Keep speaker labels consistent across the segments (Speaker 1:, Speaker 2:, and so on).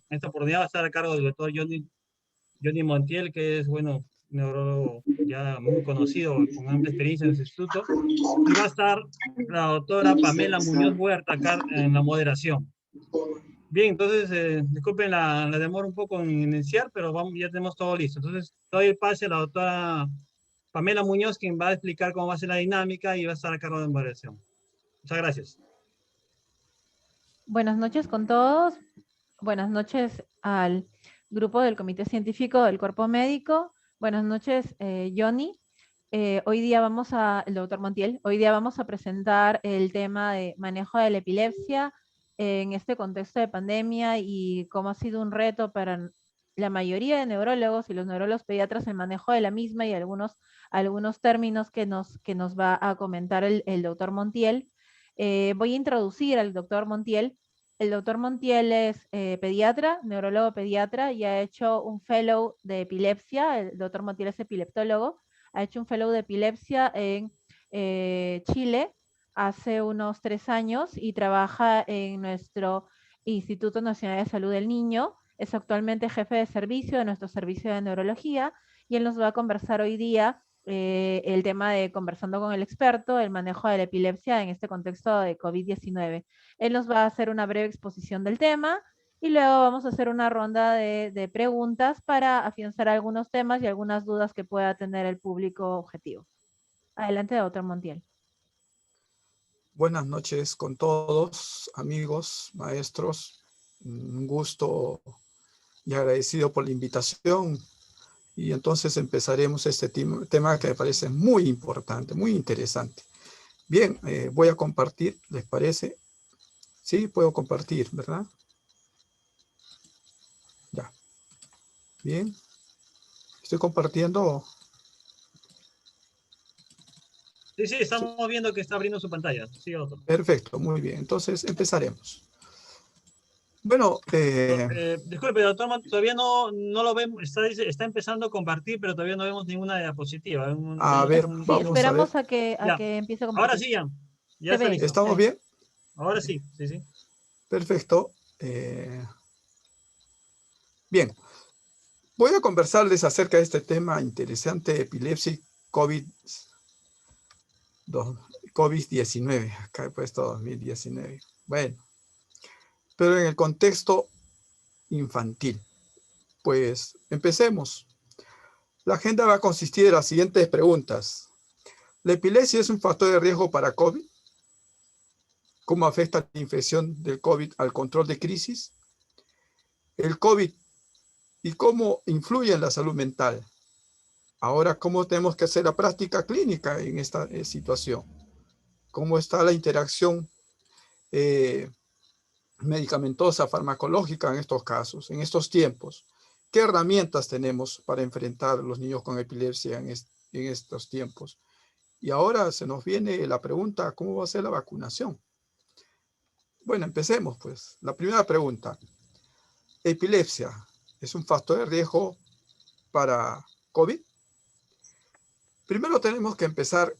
Speaker 1: En esta oportunidad va a estar a cargo del doctor Johnny Montiel, que es, bueno, neurólogo ya muy conocido, con amplia experiencia en ese instituto. Y va a estar la doctora Pamela Muñoz Huerta acá en la moderación. Bien, entonces, disculpen la demora un poco en iniciar, pero vamos, ya tenemos todo listo. Entonces, doy el pase a la doctora Pamela Muñoz, quien va a explicar cómo va a ser la dinámica y va a estar a cargo de moderación. Muchas gracias.
Speaker 2: Buenas noches con todos. Buenas noches al grupo del Comité Científico del Cuerpo Médico. Buenas noches, Johnny. Hoy día el doctor Montiel, hoy día vamos a presentar el tema de manejo de la epilepsia en este contexto de pandemia y cómo ha sido un reto para la mayoría de neurólogos y los neurólogos pediatras el manejo de la misma y algunos términos que nos va a comentar el doctor Montiel. Voy a introducir al doctor Montiel. El doctor Montiel es pediatra, neurólogo pediatra, y ha hecho un fellow de epilepsia. El doctor Montiel es epileptólogo. Ha hecho un fellow de epilepsia en Chile hace unos 3 años y trabaja en nuestro Instituto Nacional de Salud del Niño. Es actualmente jefe de servicio de nuestro servicio de neurología y él nos va a conversar hoy día el tema de conversando con el experto, el manejo de la epilepsia en este contexto de COVID-19. Él nos va a hacer una breve exposición del tema y luego vamos a hacer una ronda de preguntas para afianzar algunos temas y algunas dudas que pueda tener el público objetivo. Adelante, doctor Montiel.
Speaker 3: Buenas noches con todos, amigos, maestros. Un gusto y agradecido por la invitación. Y entonces empezaremos este tema que me parece muy importante, muy interesante. Bien, voy a compartir, ¿les parece? Sí, puedo compartir, ¿verdad? Ya. Bien. Estoy compartiendo.
Speaker 1: Sí, estamos viendo que está abriendo su pantalla. Sí, doctor.
Speaker 3: Perfecto, muy bien. Entonces empezaremos. Bueno,
Speaker 1: disculpe, doctor, todavía no lo vemos, está empezando a compartir, pero todavía no vemos ninguna diapositiva.
Speaker 3: A ver,
Speaker 2: Sí,
Speaker 3: vamos
Speaker 2: esperamos
Speaker 3: a ver.
Speaker 2: a que empiece a compartir.
Speaker 1: Ahora sí, ya está listo.
Speaker 3: ¿Estamos bien?
Speaker 1: Ahora sí.
Speaker 3: Perfecto. Bien, voy a conversarles acerca de este tema interesante, epilepsia COVID-19. Acá he puesto 2019. Bueno, pero en el contexto infantil. Pues empecemos. La agenda va a consistir de las siguientes preguntas. ¿La epilepsia es un factor de riesgo para COVID? ¿Cómo afecta la infección del COVID al control de crisis? El COVID y cómo influye en la salud mental. Ahora, ¿cómo tenemos que hacer la práctica clínica en esta situación? ¿Cómo está la interacción medicamentosa, farmacológica en estos casos, en estos tiempos? ¿Qué herramientas tenemos para enfrentar a los niños con epilepsia en estos tiempos? Y ahora se nos viene la pregunta, ¿cómo va a ser la vacunación? Bueno, empecemos pues. La primera pregunta. ¿Epilepsia es un factor de riesgo para COVID? Primero tenemos que empezar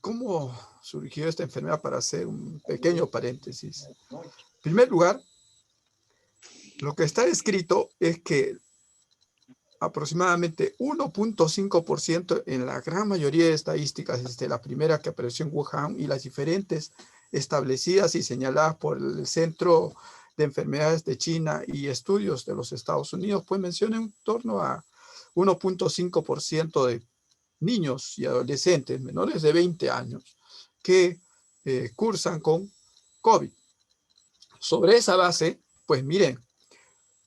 Speaker 3: cómo surgió esta enfermedad para hacer un pequeño paréntesis. En primer lugar, lo que está escrito es que aproximadamente 1.5% en la gran mayoría de estadísticas, desde la primera que apareció en Wuhan y las diferentes establecidas y señaladas por el Centro de Enfermedades de China y estudios de los Estados Unidos, pues mencionan en torno a 1.5% de niños y adolescentes menores de 20 años que cursan con COVID. Sobre esa base, pues miren,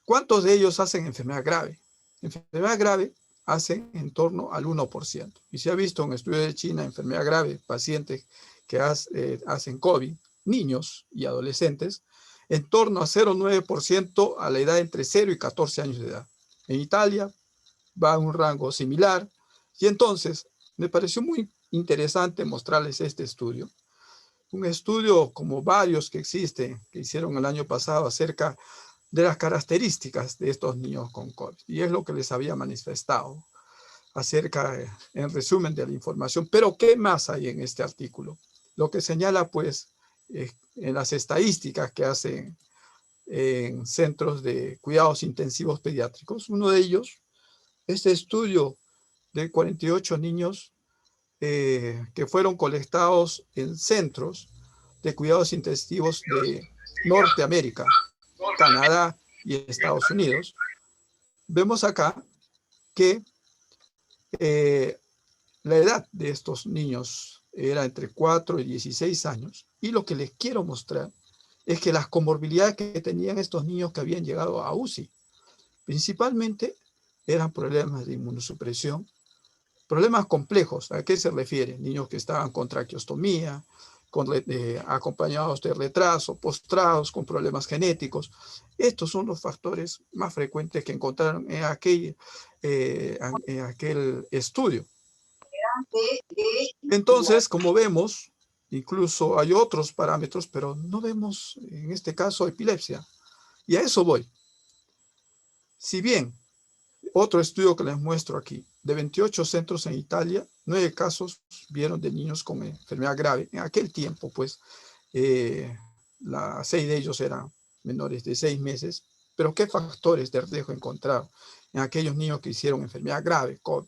Speaker 3: ¿cuántos de ellos hacen enfermedad grave? Enfermedad grave hacen en torno al 1%. Y se ha visto en estudios de China, enfermedad grave, pacientes que hacen COVID, niños y adolescentes, en torno a 0,9% a la edad entre 0 y 14 años de edad. En Italia va a un rango similar. Y entonces me pareció muy interesante mostrarles este estudio. Un estudio como varios que existen, que hicieron el año pasado acerca de las características de estos niños con COVID. Y es lo que les había manifestado acerca, en resumen, de la información. Pero, ¿qué más hay en este artículo? Lo que señala, pues, en las estadísticas que hacen en centros de cuidados intensivos pediátricos. Uno de ellos, este estudio de 48 niños que fueron colectados en centros de cuidados intensivos de Norteamérica, Canadá y Estados Unidos. Vemos acá que la edad de estos niños era entre 4 y 16 años, y lo que les quiero mostrar es que las comorbilidades que tenían estos niños que habían llegado a UCI, principalmente eran problemas de inmunosupresión, problemas complejos. ¿A qué se refiere? Niños que estaban con traqueostomía, acompañados de retraso, postrados, con problemas genéticos. Estos son los factores más frecuentes que encontraron en aquel estudio. Entonces, como vemos, incluso hay otros parámetros, pero no vemos en este caso epilepsia. Y a eso voy. Si bien otro estudio que les muestro aquí, de 28 centros en Italia, 9 casos vieron de niños con enfermedad grave. En aquel tiempo, pues, 6 de ellos eran menores de 6 meses. Pero ¿qué factores de riesgo encontraron en aquellos niños que hicieron enfermedad grave, COVID?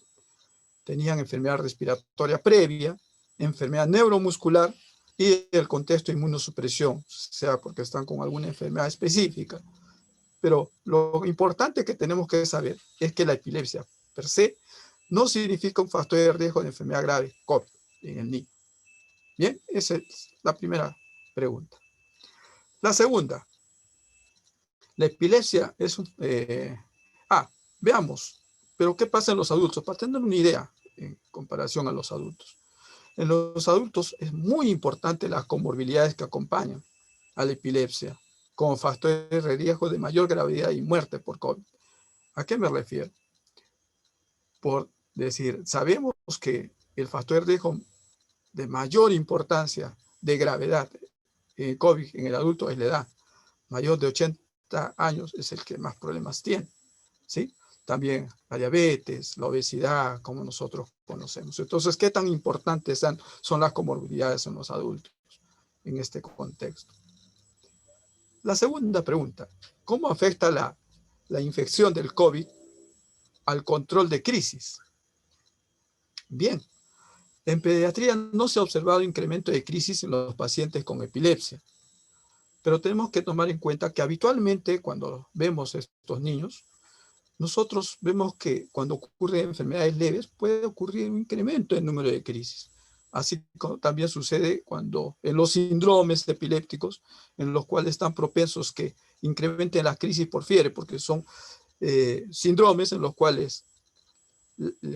Speaker 3: Tenían enfermedad respiratoria previa, enfermedad neuromuscular y el contexto de inmunosupresión, sea porque están con alguna enfermedad específica. Pero lo importante que tenemos que saber es que la epilepsia per se no significa un factor de riesgo de enfermedad grave, COVID, en el niño. Bien, esa es la primera pregunta. La segunda, la epilepsia es un... veamos, pero ¿qué pasa en los adultos? Para tener una idea en comparación a los adultos. En los adultos es muy importante las comorbilidades que acompañan a la epilepsia como factores de riesgo de mayor gravedad y muerte por COVID. ¿A qué me refiero? Por decir, sabemos que el factor de riesgo de mayor importancia de gravedad en COVID en el adulto es la edad. Mayor de 80 años es el que más problemas tiene, ¿sí? También la diabetes, la obesidad, como nosotros conocemos. Entonces, ¿qué tan importantes son las comorbilidades en los adultos en este contexto? La segunda pregunta, ¿cómo afecta la infección del COVID al control de crisis? Bien, en pediatría no se ha observado incremento de crisis en los pacientes con epilepsia, pero tenemos que tomar en cuenta que habitualmente cuando vemos estos niños, nosotros vemos que cuando ocurren enfermedades leves puede ocurrir un incremento en el número de crisis. Así como también sucede cuando en los síndromes epilépticos, en los cuales están propensos que incrementen la crisis por fiebre, porque son síndromes en los cuales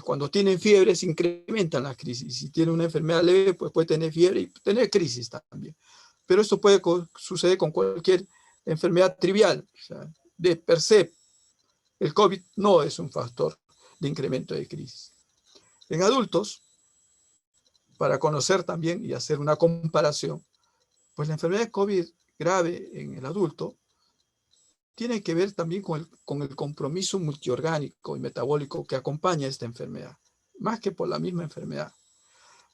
Speaker 3: cuando tienen fiebre se incrementan las crisis. Si tiene una enfermedad leve, pues puede tener fiebre y tener crisis también. Pero esto puede suceder con cualquier enfermedad trivial. O sea, de per se, el COVID no es un factor de incremento de crisis. En adultos, para conocer también y hacer una comparación, pues la enfermedad de COVID grave en el adulto tiene que ver también con el compromiso multiorgánico y metabólico que acompaña esta enfermedad, más que por la misma enfermedad.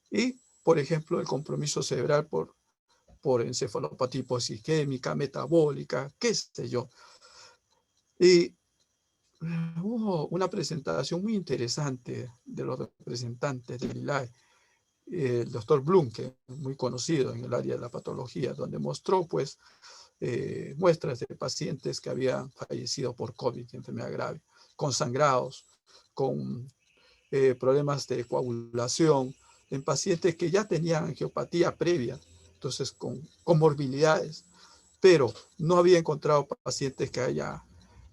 Speaker 3: Y, por ejemplo, el compromiso cerebral por encefalopatía hiposisquémica, metabólica, qué sé yo. Y hubo una presentación muy interesante de los representantes del ILAE, el doctor Blum, que es muy conocido en el área de la patología, donde mostró pues muestras de pacientes que habían fallecido por COVID, enfermedad grave, con sangrados, con problemas de coagulación, en pacientes que ya tenían angiopatía previa, entonces con comorbilidades, pero no había encontrado pacientes que haya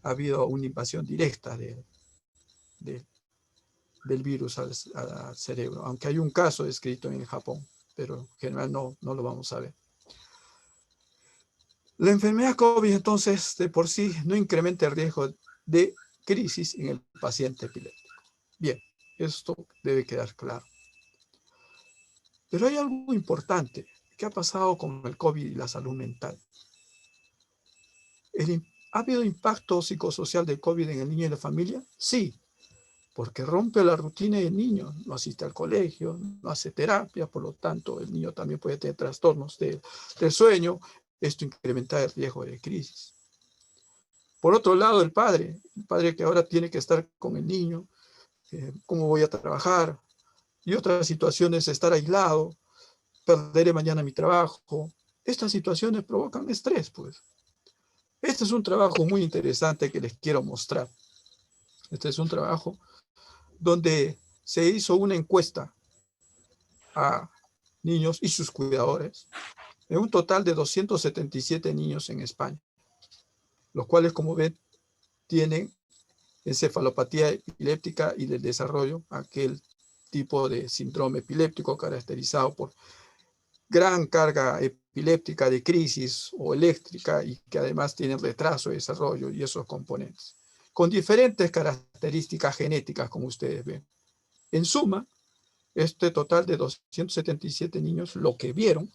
Speaker 3: habido una invasión directa del virus al cerebro, aunque hay un caso descrito en Japón, pero en general no lo vamos a ver. La enfermedad COVID, entonces, de por sí no incrementa el riesgo de crisis en el paciente epiléptico. Bien, esto debe quedar claro. Pero hay algo importante. ¿Qué ha pasado con el COVID y la salud mental? ¿Ha habido impacto psicosocial del COVID en el niño y la familia? Sí, porque rompe la rutina del niño. No asiste al colegio, no hace terapia, por lo tanto, el niño también puede tener trastornos del sueño. Esto incrementa el riesgo de crisis. Por otro lado, el padre que ahora tiene que estar con el niño, cómo voy a trabajar, y otras situaciones, estar aislado, perderé mañana mi trabajo. Estas situaciones provocan estrés, pues. Este es un trabajo muy interesante que les quiero mostrar. Este es un trabajo donde se hizo una encuesta a niños y sus cuidadores, en un total de 277 niños en España, los cuales, como ven, tienen encefalopatía epiléptica y del desarrollo, aquel tipo de síndrome epiléptico caracterizado por gran carga epiléptica de crisis o eléctrica y que además tienen retraso de desarrollo y esos componentes, con diferentes características genéticas, como ustedes ven. En suma, este total de 277 niños, lo que vieron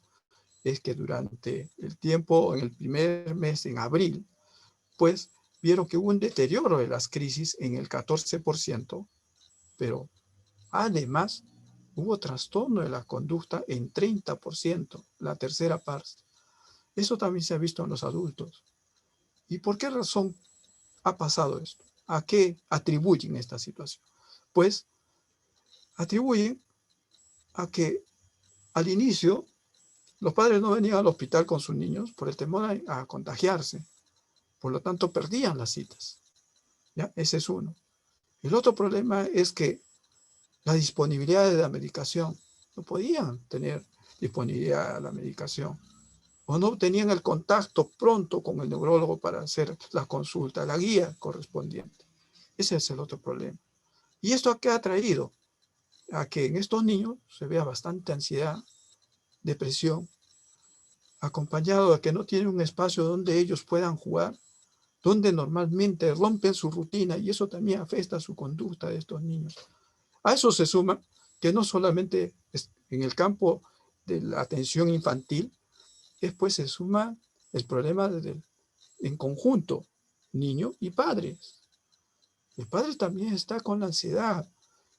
Speaker 3: es que durante el tiempo, en el primer mes, en abril, pues vieron que hubo un deterioro de las crisis en el 14%, pero además hubo trastorno de la conducta en 30%, la tercera parte. Eso también se ha visto en los adultos. ¿Y por qué razón ha pasado esto? ¿A qué atribuyen esta situación? Pues atribuyen a que al inicio los padres no venían al hospital con sus niños por el temor a contagiarse. Por lo tanto, perdían las citas. ¿Ya? Ese es uno. El otro problema es que la disponibilidad de la medicación, no podían tener disponibilidad de la medicación, o no tenían el contacto pronto con el neurólogo para hacer la consulta, la guía correspondiente. Ese es el otro problema. ¿Y esto a qué ha traído? A que en estos niños se vea bastante ansiedad, depresión, acompañado de que no tienen un espacio donde ellos puedan jugar, donde normalmente rompen su rutina, y eso también afecta su conducta de estos niños. A eso se suma que no solamente en el campo de la atención infantil, después se suma el problema en conjunto, niño y padres. El padre también está con la ansiedad.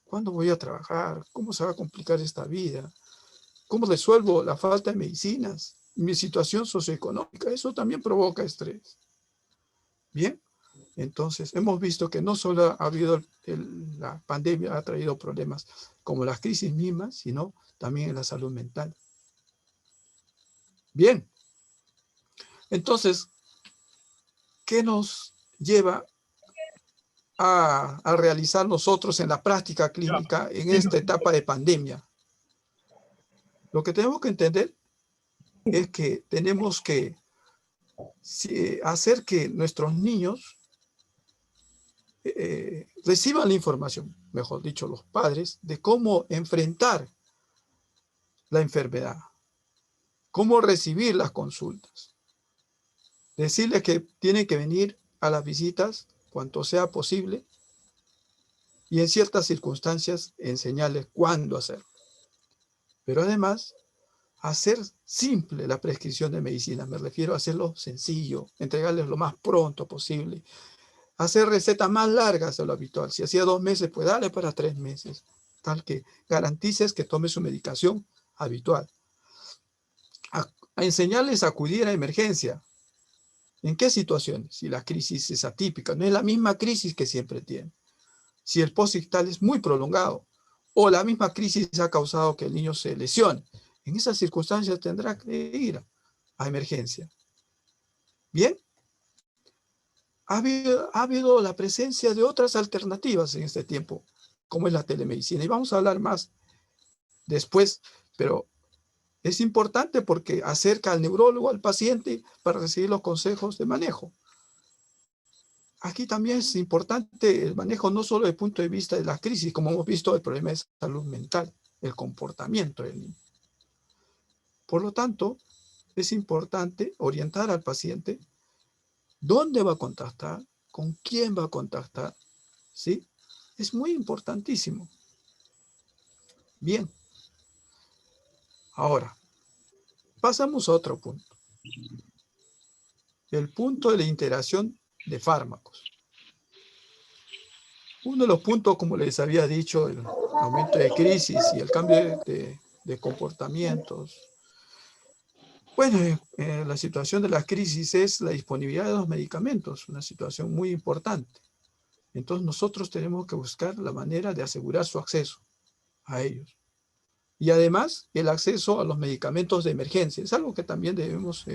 Speaker 3: ¿Cuándo voy a trabajar? ¿Cómo se va a complicar esta vida? ¿Cómo resuelvo la falta de medicinas? Mi situación socioeconómica, eso también provoca estrés. Bien, entonces hemos visto que no solo ha habido la pandemia, ha traído problemas como las crisis mismas, sino también en la salud mental. Bien, entonces, ¿qué nos lleva a realizar nosotros en la práctica clínica en esta etapa de pandemia? Lo que tenemos que entender es que tenemos que hacer que nuestros niños reciban la información, mejor dicho, los padres, de cómo enfrentar la enfermedad, cómo recibir las consultas. Decirles que tienen que venir a las visitas cuanto sea posible y en ciertas circunstancias enseñarles cuándo hacerlo. Pero además, hacer simple la prescripción de medicina, me refiero a hacerlo sencillo, entregarles lo más pronto posible, hacer recetas más largas de lo habitual. Si hacía 2 meses, pues dale para 3 meses, tal que garantices que tome su medicación habitual. A enseñarles a acudir a emergencia. ¿En qué situaciones? Si la crisis es atípica, no es la misma crisis que siempre tiene. Si el postictal es muy prolongado o la misma crisis ha causado que el niño se lesione, en esas circunstancias tendrá que ir a emergencia. Bien, ha habido la presencia de otras alternativas en este tiempo, como es la telemedicina, y vamos a hablar más después, pero es importante porque acerca al neurólogo al paciente para recibir los consejos de manejo. Aquí también es importante el manejo no solo desde el punto de vista de la crisis, como hemos visto, el problema de salud mental, el comportamiento del niño. Por lo tanto, es importante orientar al paciente dónde va a contactar, con quién va a contactar, ¿sí? Es muy importantísimo. Bien. Ahora, pasamos a otro punto. El punto de la interacción de fármacos. Uno de los puntos, como les había dicho, el aumento de crisis y el cambio de comportamientos Bueno, la situación de la crisis es la disponibilidad de los medicamentos, una situación muy importante. Entonces nosotros tenemos que buscar la manera de asegurar su acceso a ellos. Y además, el acceso a los medicamentos de emergencia. Es algo que también debemos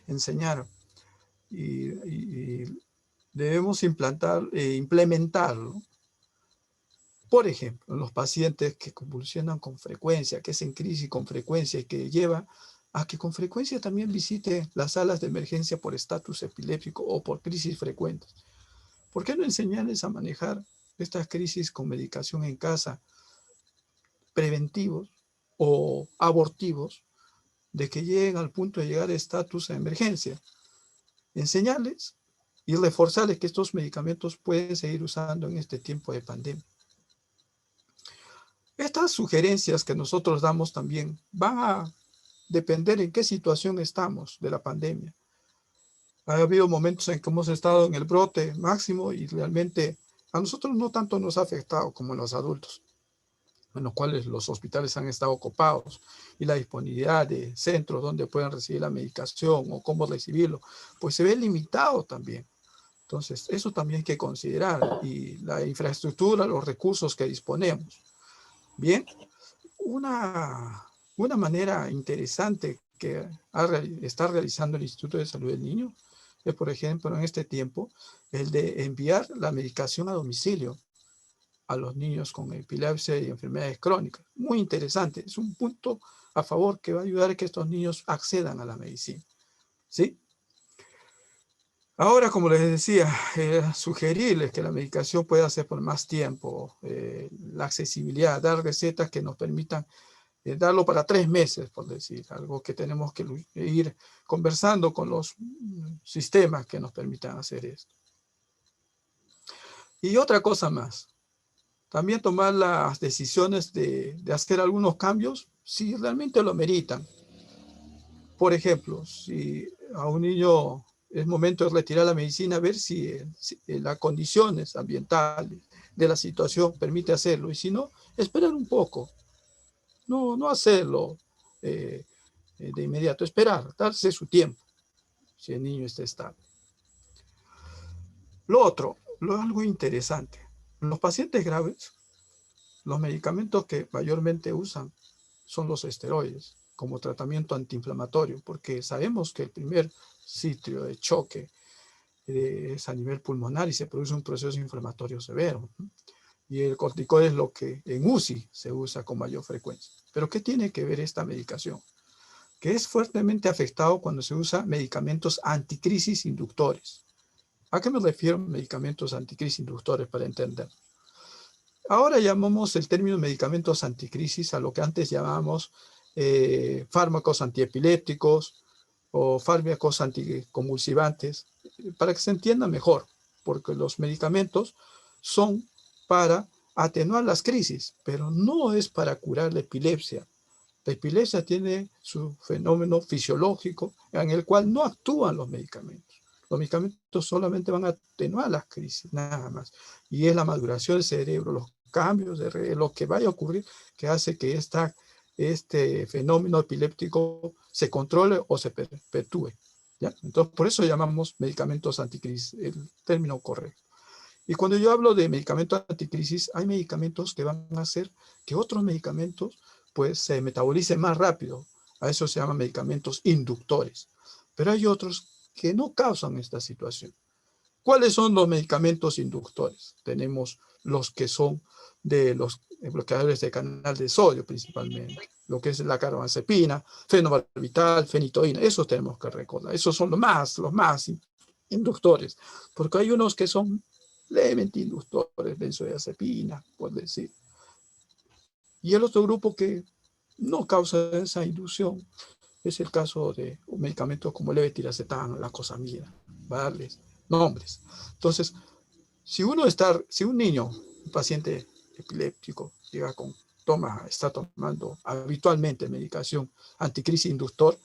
Speaker 3: enseñar y debemos implementarlo. Por ejemplo, los pacientes que convulsionan con frecuencia, que es en crisis con frecuencia y que lleva a que con frecuencia también visite las salas de emergencia por estatus epiléptico o por crisis frecuentes. ¿Por qué no enseñarles a manejar estas crisis con medicación en casa, preventivos o abortivos, de que lleguen al punto de llegar a estatus de emergencia? Enseñarles y reforzarles que estos medicamentos pueden seguir usando en este tiempo de pandemia. Estas sugerencias que nosotros damos también van a depender en qué situación estamos de la pandemia. Ha habido momentos en que hemos estado en el brote máximo y realmente a nosotros no tanto nos ha afectado como a los adultos, en los cuales los hospitales han estado ocupados y la disponibilidad de centros donde puedan recibir la medicación o cómo recibirlo, pues se ve limitado también. Entonces, eso también hay que considerar, y la infraestructura, los recursos que disponemos. Bien, una manera interesante que está realizando el Instituto de Salud del Niño es, por ejemplo, en este tiempo, el de enviar la medicación a domicilio a los niños con epilepsia y enfermedades crónicas. Muy interesante, es un punto a favor que va a ayudar a que estos niños accedan a la medicina. ¿Sí? Ahora, como les decía, sugerirles que la medicación pueda ser por más tiempo, la accesibilidad, dar recetas que nos permitan darlo para 3 meses, por decir, algo que tenemos que ir conversando con los sistemas que nos permitan hacer esto. Y otra cosa más, también tomar las decisiones de hacer algunos cambios si realmente lo meritan. Por ejemplo, si a un niño es momento de retirar la medicina, ver si las condiciones ambientales de la situación permite hacerlo, y si no, esperar un poco. No hacerlo de inmediato, esperar, darse su tiempo, si el niño está estable. Lo otro, algo interesante, los pacientes graves, los medicamentos que mayormente usan son los esteroides como tratamiento antiinflamatorio, porque sabemos que el primer sitio de choque es a nivel pulmonar y se produce un proceso inflamatorio severo. Y el corticoide es lo que en UCI se usa con mayor frecuencia. ¿Pero qué tiene que ver esta medicación? Que es fuertemente afectado cuando se usa medicamentos anticrisis inductores. ¿A qué me refiero medicamentos anticrisis inductores para entender? Ahora llamamos el término medicamentos anticrisis a lo que antes llamábamos fármacos antiepilépticos o fármacos anticonvulsivantes, para que se entienda mejor, porque los medicamentos son para atenuar las crisis, pero no es para curar la epilepsia. La epilepsia tiene su fenómeno fisiológico en el cual no actúan los medicamentos. Los medicamentos solamente van a atenuar las crisis, nada más. Y es la maduración del cerebro, los cambios de lo que vaya a ocurrir, que hace que este fenómeno epiléptico se controle o se perpetúe. ¿Ya? Entonces, por eso llamamos medicamentos anticrisis, el término correcto. Y cuando yo hablo de medicamentos anticrisis, hay medicamentos que van a hacer que otros medicamentos pues se metabolicen más rápido. A eso se llaman medicamentos inductores. Pero hay otros que no causan esta situación. ¿Cuáles son los medicamentos inductores? Tenemos los que son de los bloqueadores de canal de sodio principalmente, lo que es la carbamazepina, fenobarbital, fenitoína, esos tenemos que recordar. Esos son los más inductores, porque hay unos que son levemente inductores, benzodiazepina, por decir. Y el otro grupo que no causa esa inducción es el caso de medicamentos como el levetiracetam, la cosamida, para darles nombres. Entonces, si un niño, un paciente epiléptico, está tomando habitualmente medicación anticrisis inductor,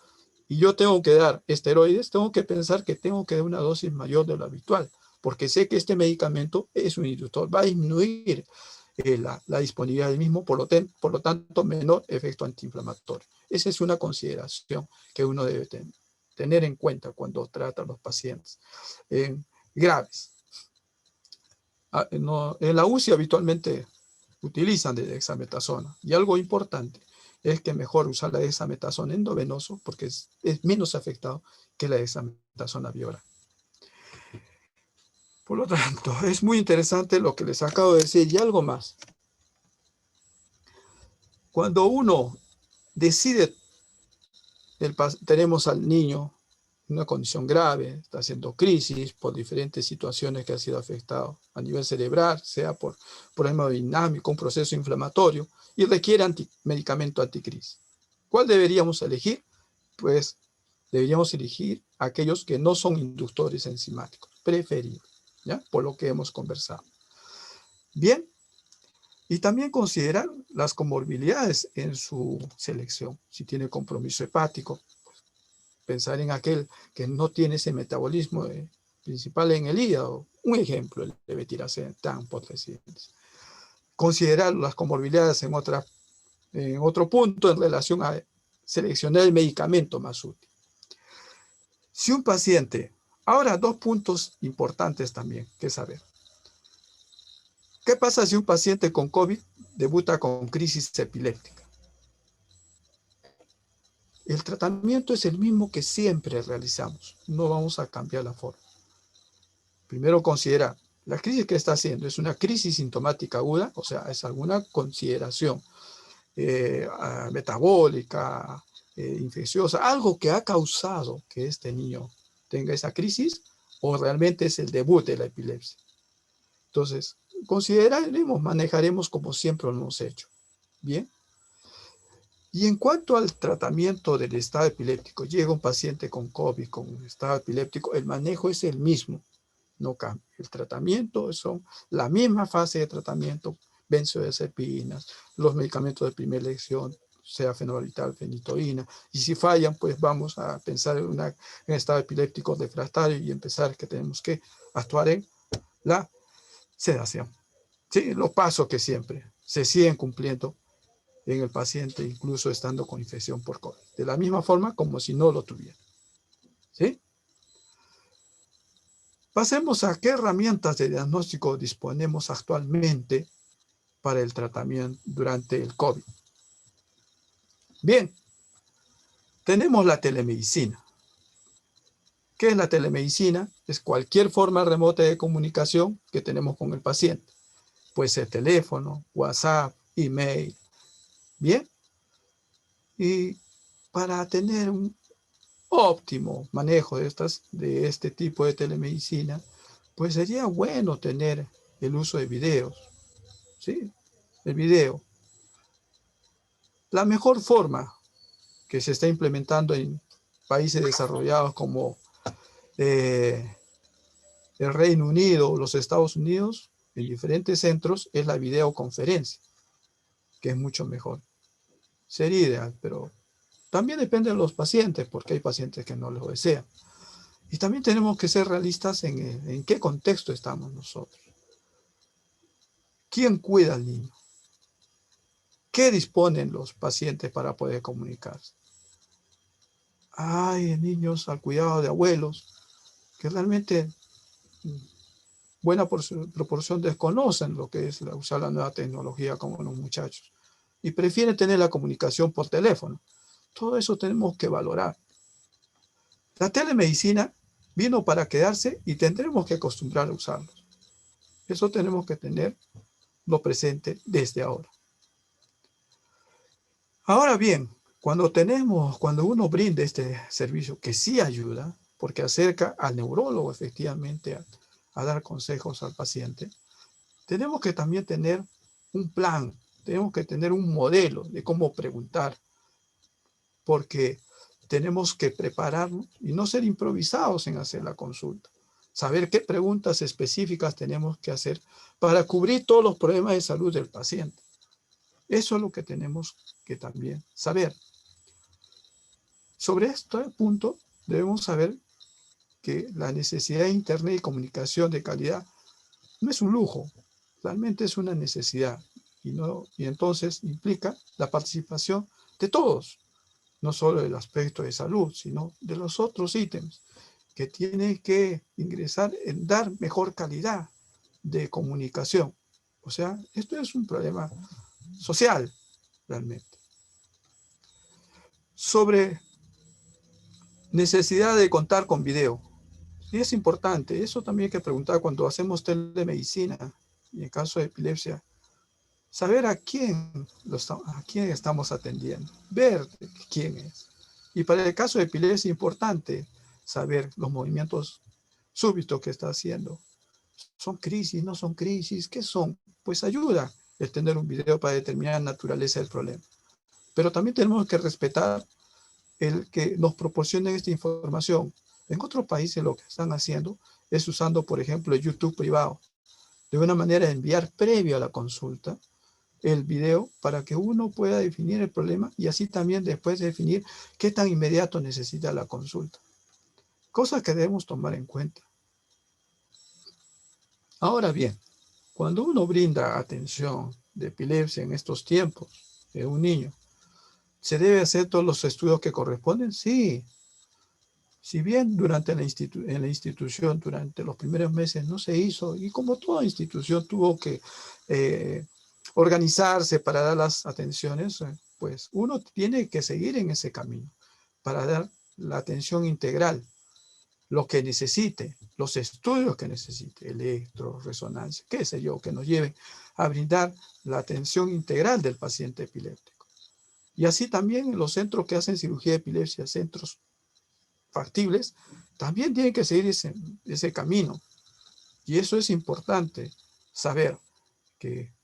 Speaker 3: y yo tengo que dar esteroides, tengo que pensar que tengo que dar una dosis mayor de lo habitual, porque sé que este medicamento es un inductor, va a disminuir la disponibilidad del mismo, por lo tanto, menor efecto antiinflamatorio. Esa es una consideración que uno debe tener en cuenta cuando trata a los pacientes graves. En la UCI habitualmente utilizan de dexametasona, y algo importante es que mejor usar la dexametasona endovenoso porque es menos afectado que la dexametasona vía. Por lo tanto, es muy interesante lo que les acabo de decir. Y algo más. Cuando uno decide, tenemos al niño en una condición grave, está haciendo crisis por diferentes situaciones que ha sido afectado a nivel cerebral, sea por problema dinámico, un proceso inflamatorio, y requiere medicamento anticrisis. ¿Cuál deberíamos elegir? Pues deberíamos elegir aquellos que no son inductores enzimáticos, preferibles, ¿ya? Por lo que hemos conversado. Bien, y también considerar las comorbilidades en su selección. Si tiene compromiso hepático, pensar en aquel que no tiene ese metabolismo principal en el hígado. Un ejemplo, el de betiracetán por residentes. Considerar las comorbilidades en otro punto en relación a seleccionar el medicamento más útil. Si un paciente, ahora 2 puntos importantes también que saber. ¿Qué pasa si un paciente con COVID debuta con crisis epiléptica? El tratamiento es el mismo que siempre realizamos. No vamos a cambiar la forma. Primero considera, la crisis que está haciendo es una crisis sintomática aguda, o sea, es alguna consideración metabólica, infecciosa, algo que ha causado que este niño tenga esa crisis, o realmente es el debut de la epilepsia. Entonces, consideraremos, manejaremos como siempre lo hemos hecho. Bien. Y en cuanto al tratamiento del estado epiléptico, llega un paciente con COVID, con estado epiléptico, el manejo es el mismo, no cambia. El tratamiento son la misma fase de tratamiento, benzodiazepinas, los medicamentos de primera elección, sea fenobarbital, fenitoína, y si fallan, pues vamos a pensar en un estado epiléptico refractario y empezar que tenemos que actuar en la sedación. ¿Sí? Los pasos que siempre se siguen cumpliendo en el paciente, incluso estando con infección por COVID. De la misma forma como si no lo tuviera. ¿Sí? Pasemos a qué herramientas de diagnóstico disponemos actualmente para el tratamiento durante el COVID. Bien, tenemos la telemedicina. ¿Qué es la telemedicina? Es cualquier forma remota de comunicación que tenemos con el paciente. Puede ser teléfono, WhatsApp, email. Bien. Y para tener un óptimo manejo de este tipo de telemedicina, pues sería bueno tener el uso de videos. ¿Sí? El video. La mejor forma que se está implementando en países desarrollados como el Reino Unido o los Estados Unidos, en diferentes centros, es la videoconferencia, que es mucho mejor. Sería ideal, pero también depende de los pacientes, porque hay pacientes que no lo desean. Y también tenemos que ser realistas en qué contexto estamos nosotros. ¿Quién cuida al niño? ¿Qué disponen los pacientes para poder comunicarse? Hay niños al cuidado de abuelos que realmente buena proporción desconocen lo que es usar la nueva tecnología como los muchachos y prefieren tener la comunicación por teléfono. Todo eso tenemos que valorar. La telemedicina vino para quedarse y tendremos que acostumbrar a usarlo. Eso tenemos que tenerlo presente desde ahora. Ahora bien, cuando uno brinda este servicio que sí ayuda, porque acerca al neurólogo efectivamente a dar consejos al paciente, tenemos que también tener un plan, tenemos que tener un modelo de cómo preguntar, porque tenemos que prepararnos y no ser improvisados en hacer la consulta. Saber qué preguntas específicas tenemos que hacer para cubrir todos los problemas de salud del paciente. Eso es lo que tenemos que también saber. Sobre este punto, debemos saber que la necesidad de Internet y comunicación de calidad no es un lujo. realmente es una necesidad y entonces implica la participación de todos, no solo del aspecto de salud, sino de los otros ítems que tienen que ingresar en dar mejor calidad de comunicación. O sea, esto es un problema social, realmente. Sobre necesidad de contar con video. Y es importante, eso también hay que preguntar cuando hacemos telemedicina, y en caso de epilepsia, saber a quién estamos atendiendo, ver quién es. Y para el caso de epilepsia es importante saber los movimientos súbitos que está haciendo. ¿Son crisis? ¿No son crisis? ¿Qué son? Pues ayuda el tener un video para determinar la naturaleza del problema. Pero también tenemos que respetar el que nos proporcionen esta información. En otros países lo que están haciendo es usando, por ejemplo, el YouTube privado, de una manera de enviar previo a la consulta el video para que uno pueda definir el problema y así también después definir qué tan inmediato necesita la consulta. Cosas que debemos tomar en cuenta. Ahora bien, cuando uno brinda atención de epilepsia en estos tiempos de un niño, ¿se debe hacer todos los estudios que corresponden? Sí. Si bien en la institución, durante los primeros meses no se hizo, y como toda institución tuvo que organizarse para dar las atenciones, pues uno tiene que seguir en ese camino para dar la atención integral, lo que necesite, los estudios que necesite, electro, resonancia, qué sé yo, que nos lleven a brindar la atención integral del paciente epiléptico. Y así también en los centros que hacen cirugía de epilepsia, centros factibles, también tienen que seguir ese camino. Y eso es importante, saber que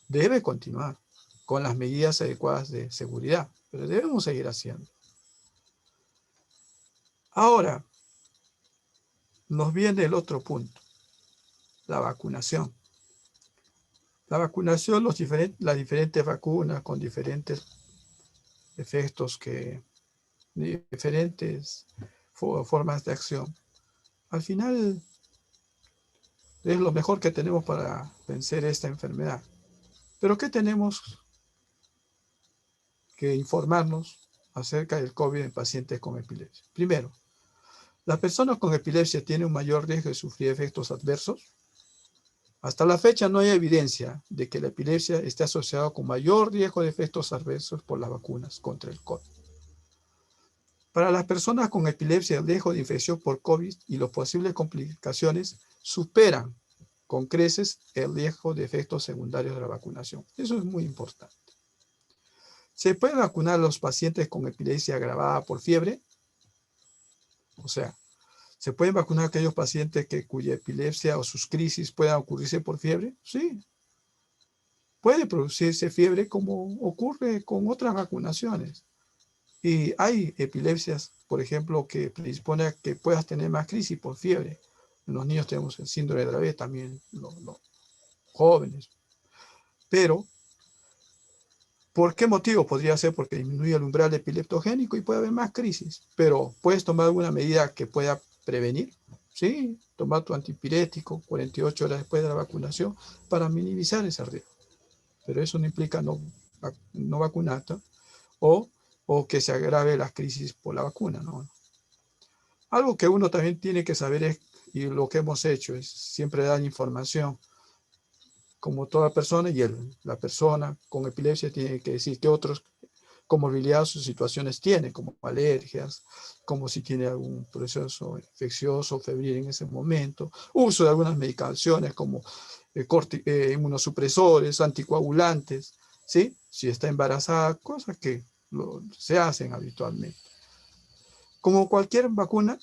Speaker 3: debe continuar con las medidas adecuadas de seguridad, pero debemos seguir haciendo. Ahora, nos viene el otro punto, la vacunación. La vacunación, las diferentes vacunas con diferentes efectos, diferentes formas de acción. Al final, es lo mejor que tenemos para vencer esta enfermedad. Pero ¿qué tenemos que informarnos acerca del COVID en pacientes con epilepsia? Primero, ¿las personas con epilepsia tienen un mayor riesgo de sufrir efectos adversos? Hasta la fecha no hay evidencia de que la epilepsia esté asociada con mayor riesgo de efectos adversos por las vacunas contra el COVID. Para las personas con epilepsia, el riesgo de infección por COVID y las posibles complicaciones superan con creces el riesgo de efectos secundarios de la vacunación. Eso es muy importante. ¿Se puede vacunar a los pacientes con epilepsia agravada por fiebre? O sea, ¿se pueden vacunar a aquellos pacientes cuya epilepsia o sus crisis puedan ocurrirse por fiebre? Sí. Puede producirse fiebre como ocurre con otras vacunaciones. Y hay epilepsias, por ejemplo, que predispone a que puedas tener más crisis por fiebre. En los niños tenemos el síndrome de Dravet, también los jóvenes. Pero, ¿por qué motivo? Podría ser porque disminuye el umbral epileptogénico y puede haber más crisis. Pero, ¿puedes tomar alguna medida que pueda prevenir? Sí, tomar tu antipirético 48 horas después de la vacunación para minimizar ese riesgo. Pero eso no implica no vacunarte o que se agrave las crisis por la vacuna, ¿no? Algo que uno también tiene que saber es, y lo que hemos hecho es siempre dar información, como toda persona, y la persona con epilepsia tiene que decir qué otros comorbilidades o situaciones tiene, como alergias, como si tiene algún proceso infeccioso, febril en ese momento, uso de algunas medicaciones como inmunosupresores, anticoagulantes, ¿sí? Si está embarazada, cosas que se hacen habitualmente. Como cualquier vacuna,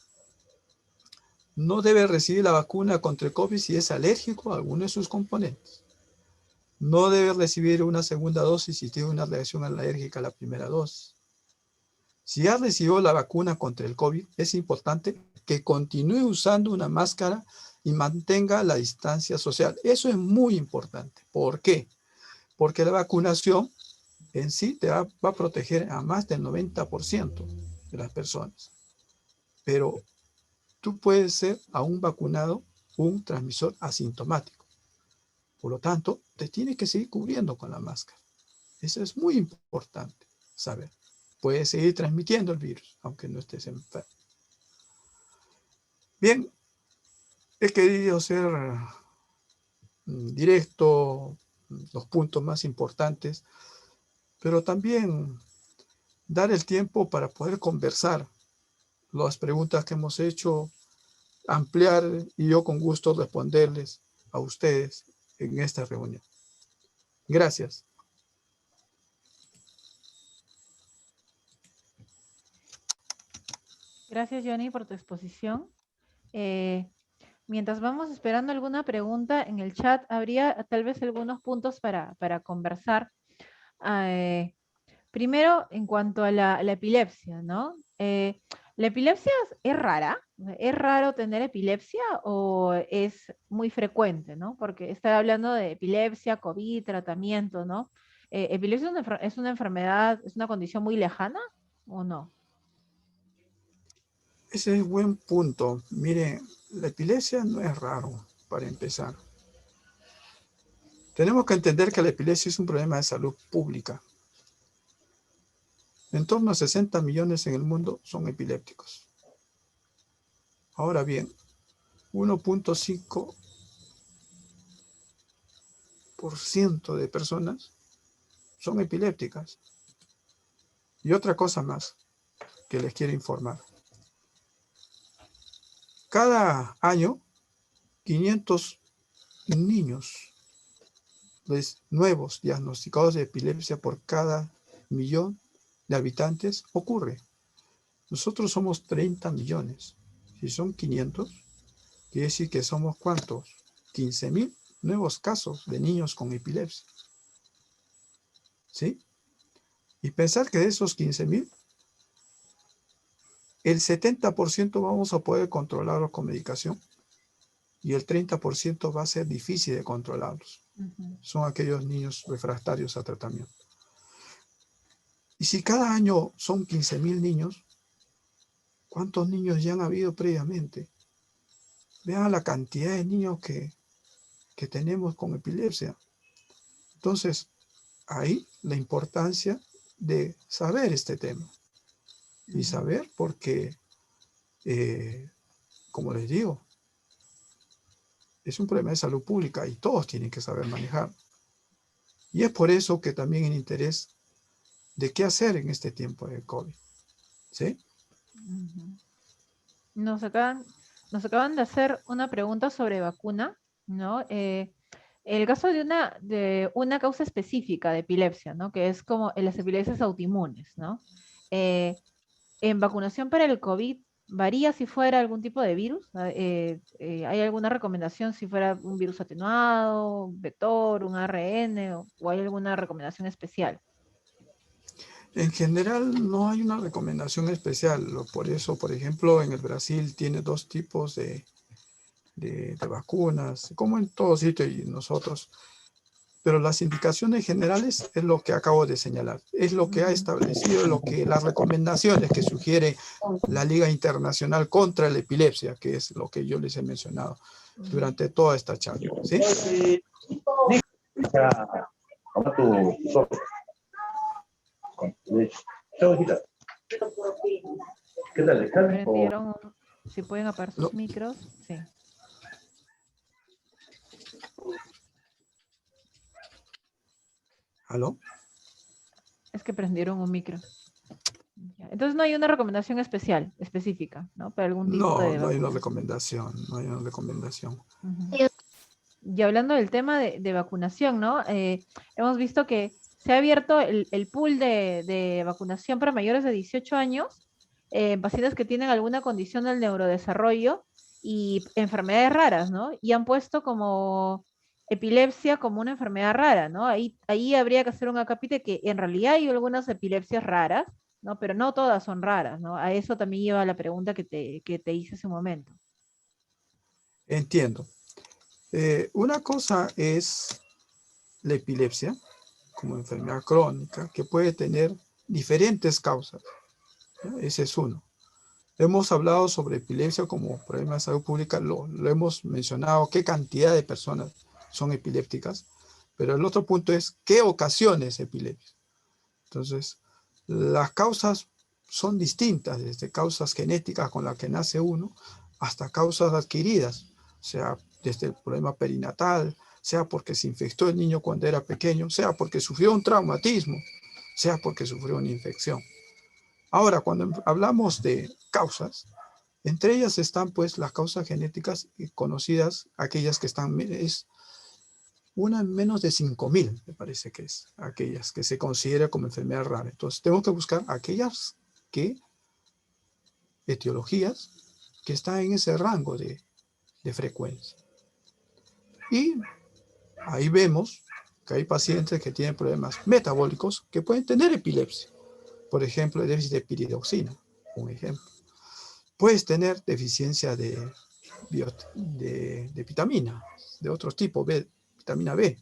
Speaker 3: no debe recibir la vacuna contra el COVID si es alérgico a alguno de sus componentes. No debe recibir una segunda dosis si tiene una reacción alérgica a la primera dosis. Si ya recibió la vacuna contra el COVID, es importante que continúe usando una máscara y mantenga la distancia social. Eso es muy importante. ¿Por qué? Porque la vacunación en sí te va a proteger a más del 90% de las personas. Pero tú puedes ser aún vacunado un transmisor asintomático. Por lo tanto, te tienes que seguir cubriendo con la máscara. Eso es muy importante saber. Puedes seguir transmitiendo el virus, aunque no estés enfermo. Bien, he querido ser directo, los puntos más importantes, pero también dar el tiempo para poder conversar las preguntas que hemos hecho, ampliar y yo con gusto responderles a ustedes en esta reunión. Gracias.
Speaker 2: Gracias, Johnny, por tu exposición. Mientras vamos esperando alguna pregunta en el chat, habría tal vez algunos puntos para conversar. Primero, en cuanto a la epilepsia, ¿no? ¿La epilepsia es rara? ¿Es raro tener epilepsia o es muy frecuente, ¿no? Porque está hablando de epilepsia, COVID, tratamiento, ¿no? ¿Epilepsia es una enfermedad, es una condición muy lejana o no?
Speaker 3: Ese es buen punto. Mire, la epilepsia no es raro, para empezar. Tenemos que entender que la epilepsia es un problema de salud pública. En torno a 60 millones en el mundo son epilépticos. Ahora bien, 1.5% de personas son epilépticas. Y otra cosa más que les quiero informar. Cada año, 500 niños nuevos diagnosticados de epilepsia por cada millón de habitantes ocurre. Nosotros somos 30 millones. Si son 500, quiere decir que somos ¿cuántos? 15.000 nuevos casos de niños con epilepsia. ¿Sí? Y pensar que de esos 15.000, el 70% vamos a poder controlarlos con medicación y el 30% va a ser difícil de controlarlos. Son aquellos niños refractarios a tratamiento. Y si cada año son 15.000 niños, ¿cuántos niños ya han habido previamente? Vean la cantidad de niños que tenemos con epilepsia. Entonces, ahí la importancia de saber este tema. Y saber porque, como les digo, es un problema de salud pública y todos tienen que saber manejar. Y es por eso que también el interés de qué hacer en este tiempo de COVID. ¿Sí?
Speaker 2: Nos acaban de hacer una pregunta sobre vacuna, ¿no? El caso de una causa específica de epilepsia, ¿no? Que es como las epilepsias autoinmunes, ¿no? En vacunación para el COVID, ¿varía si fuera algún tipo de virus? ¿Hay alguna recomendación si fuera un virus atenuado, un vector, un ARN, o hay alguna recomendación especial?
Speaker 3: En general no hay una recomendación especial. Por eso, por ejemplo, en el Brasil tiene 2 tipos de vacunas, como en todo sitio y nosotros. Pero las indicaciones generales es lo que acabo de señalar. Es lo que ha establecido, las recomendaciones que sugiere la Liga Internacional contra la Epilepsia, que es lo que yo les he mencionado durante toda esta charla. ¿Sí?
Speaker 2: Si pueden apagar sus micros, sí.
Speaker 3: ¿Aló?
Speaker 2: Es que prendieron un micro. Entonces no hay una recomendación específica, ¿no? Para algún tipo de
Speaker 3: no hay una recomendación, no hay una recomendación.
Speaker 2: Y hablando del tema de vacunación, ¿no? Hemos visto que se ha abierto el pool de vacunación para mayores de 18 años, pacientes que tienen alguna condición del neurodesarrollo y enfermedades raras, ¿no? Y han puesto como epilepsia como una enfermedad rara, ¿no? Ahí habría que hacer un acápite que en realidad hay algunas epilepsias raras, ¿no? Pero no todas son raras, ¿no? A eso también lleva la pregunta que te hice hace un momento.
Speaker 3: Entiendo. Una cosa es la epilepsia como enfermedad crónica que puede tener diferentes causas, ¿no? Ese es uno. Hemos hablado sobre epilepsia como problema de salud pública, lo hemos mencionado, qué cantidad de personas son epilépticas, pero el otro punto es qué ocasiones epilepsia. Entonces, las causas son distintas, desde causas genéticas con las que nace uno, hasta causas adquiridas, o sea, desde el problema perinatal, sea porque se infectó el niño cuando era pequeño, sea porque sufrió un traumatismo, sea porque sufrió una infección. Ahora, cuando hablamos de causas, entre ellas están pues las causas genéticas conocidas, aquellas que están, es una en menos de 5.000, me parece que es, aquellas que se considera como enfermedad rara. Entonces, tenemos que buscar aquellas etiologías que están en ese rango de frecuencia. Y ahí vemos que hay pacientes que tienen problemas metabólicos que pueden tener epilepsia. Por ejemplo, el déficit de piridoxina, un ejemplo. Puedes tener deficiencia de vitamina, de otro tipo, vitamina B.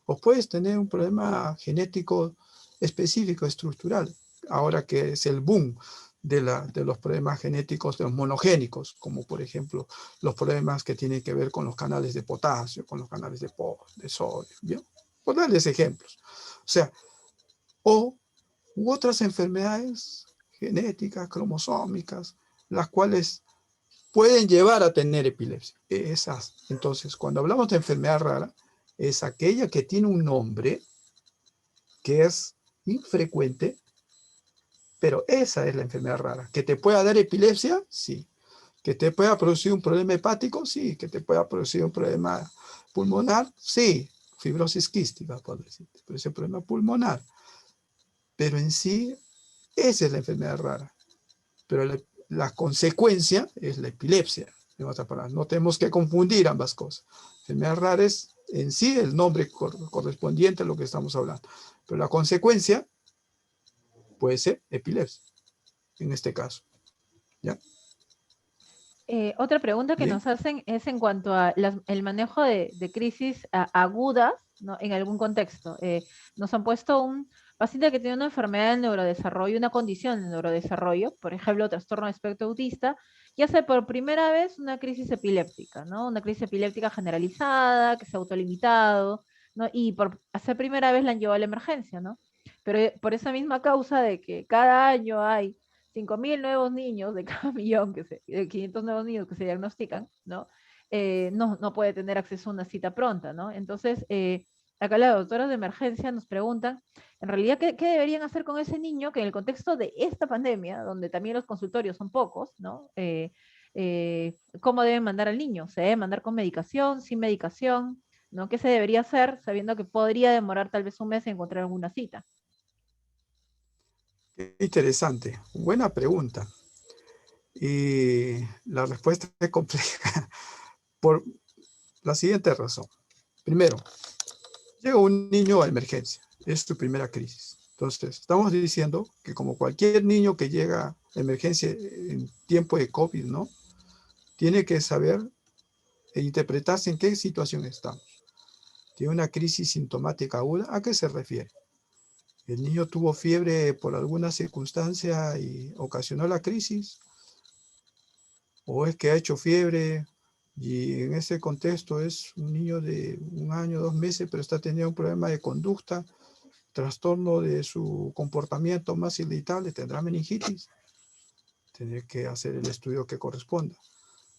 Speaker 3: O puedes tener un problema genético específico, estructural, ahora que es el boom de los problemas genéticos, de los monogénicos, como por ejemplo los problemas que tienen que ver con los canales de potasio, con los canales de sodio, ¿bien? Por darles ejemplos. O sea, u otras enfermedades genéticas, cromosómicas, las cuales pueden llevar a tener epilepsia. Esas. Entonces, cuando hablamos de enfermedad rara, es aquella que tiene un nombre que es infrecuente, pero esa es la enfermedad rara. ¿Que te pueda dar epilepsia? Sí. ¿Que te pueda producir un problema hepático? Sí. ¿Que te pueda producir un problema pulmonar? Sí. Fibrosis quística, por decirte, pero ese problema pulmonar. Pero en sí, esa es la enfermedad rara. Pero la consecuencia es la epilepsia. En otras palabras, no tenemos que confundir ambas cosas. Enfermedad rara es en sí el nombre correspondiente a lo que estamos hablando. Pero la consecuencia puede ser epilepsia, en este caso. ¿Ya?
Speaker 2: Otra pregunta que
Speaker 3: Bien.
Speaker 2: nos hacen es en cuanto a el manejo de crisis agudas, ¿no? En algún contexto. Nos han puesto un paciente que tiene una enfermedad del neurodesarrollo, una condición del neurodesarrollo, por ejemplo, trastorno de espectro autista, y hace por primera vez una crisis epiléptica, ¿no? Una crisis epiléptica generalizada, que se ha autolimitado, ¿no? Y por hacer primera vez la han llevado a la emergencia, ¿no? Pero por esa misma causa de que cada año hay 5.000 nuevos niños de cada millón, 500 nuevos niños que se diagnostican, ¿no? No puede tener acceso a una cita pronta, ¿no? Entonces, acá las doctoras de emergencia nos preguntan, en realidad, ¿qué deberían hacer con ese niño que en el contexto de esta pandemia, donde también los consultorios son pocos, ¿no? ¿Cómo deben mandar al niño? ¿Se debe mandar con medicación, sin medicación? ¿No? ¿Qué se debería hacer sabiendo que podría demorar tal vez un mes en encontrar alguna cita?
Speaker 3: Qué interesante. Buena pregunta. Y la respuesta es compleja por la siguiente razón. Primero, llega un niño a emergencia. Es su primera crisis. Entonces, estamos diciendo que como cualquier niño que llega a emergencia en tiempo de COVID, ¿no? Tiene que saber e interpretarse en qué situación estamos. ¿Tiene una crisis sintomática aguda? ¿A qué se refiere? ¿El niño tuvo fiebre por alguna circunstancia y ocasionó la crisis? ¿O es que ha hecho fiebre y en ese contexto es un niño de 1 año, 2 meses, pero está teniendo un problema de conducta, trastorno de su comportamiento más irritable, tendrá meningitis? Tener que hacer el estudio que corresponda.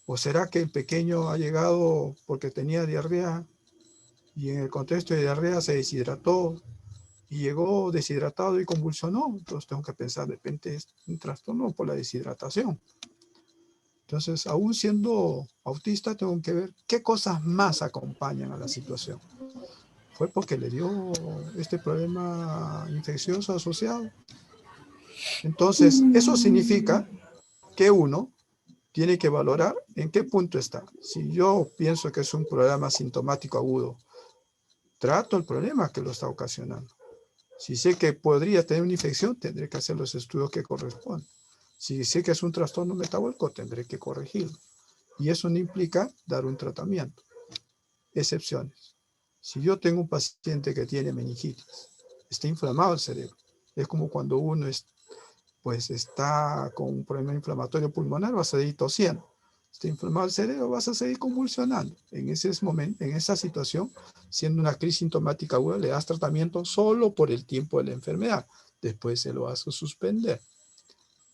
Speaker 3: ¿O será que el pequeño ha llegado porque tenía diarrea y en el contexto de diarrea se deshidrató y llegó deshidratado y convulsionó? Entonces tengo que pensar, de repente es un trastorno por la deshidratación. Entonces, aún siendo autista, tengo que ver qué cosas más acompañan a la situación. ¿Fue porque le dio este problema infeccioso asociado? Entonces, eso significa que uno tiene que valorar en qué punto está. Si yo pienso que es un problema sintomático agudo, trato el problema que lo está ocasionando. Si sé que podría tener una infección, tendré que hacer los estudios que corresponden. Si sé que es un trastorno metabólico, tendré que corregirlo. Y eso no implica dar un tratamiento. Excepciones. Si yo tengo un paciente que tiene meningitis, está inflamado el cerebro. Es como cuando uno está con un problema inflamatorio pulmonar, va a seguir tosiendo. está inflamado el cerebro, vas a seguir convulsionando. En ese momento, en esa situación, siendo una crisis sintomática aguda, le das tratamiento solo por el tiempo de la enfermedad. Después se lo vas a suspender.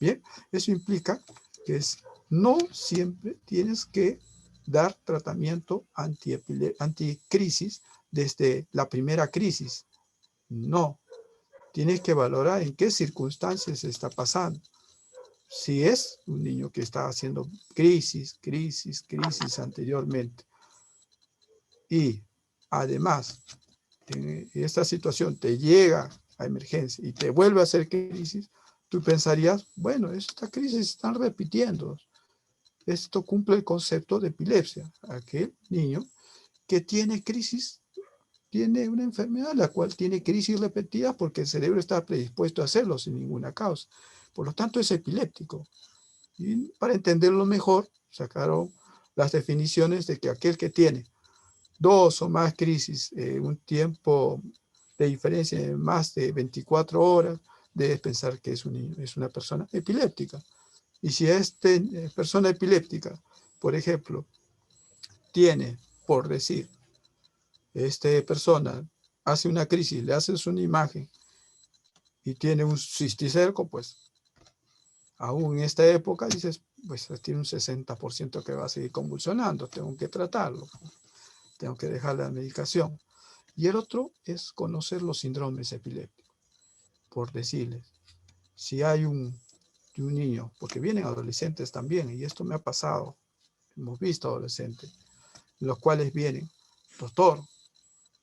Speaker 3: Bien, eso implica que no siempre tienes que dar tratamiento anticrisis desde la primera crisis. No, tienes que valorar en qué circunstancias se está pasando. Si es un niño que está haciendo crisis anteriormente y además en esta situación te llega a emergencia y te vuelve a hacer crisis, tú pensarías, bueno, estas crisis se están repitiendo. Esto cumple el concepto de epilepsia. Aquel niño que tiene crisis tiene una enfermedad la cual tiene crisis repetidas porque el cerebro está predispuesto a hacerlo sin ninguna causa. Por lo tanto, es epiléptico. Y para entenderlo mejor, sacaron las definiciones de que aquel que tiene 2 o más crisis en un tiempo de diferencia de más de 24 horas, debes pensar que es una persona epiléptica. Y si esta persona epiléptica, por ejemplo, tiene, por decir, esta persona hace una crisis, le haces una imagen y tiene un cisticerco, pues aún en esta época dices, pues tiene un 60% que va a seguir convulsionando, tengo que tratarlo, tengo que dejar la medicación. Y el otro es conocer los síndromes epilépticos, por decirles, si hay un niño, porque vienen adolescentes también, y esto me ha pasado, hemos visto adolescentes, los cuales vienen, doctor,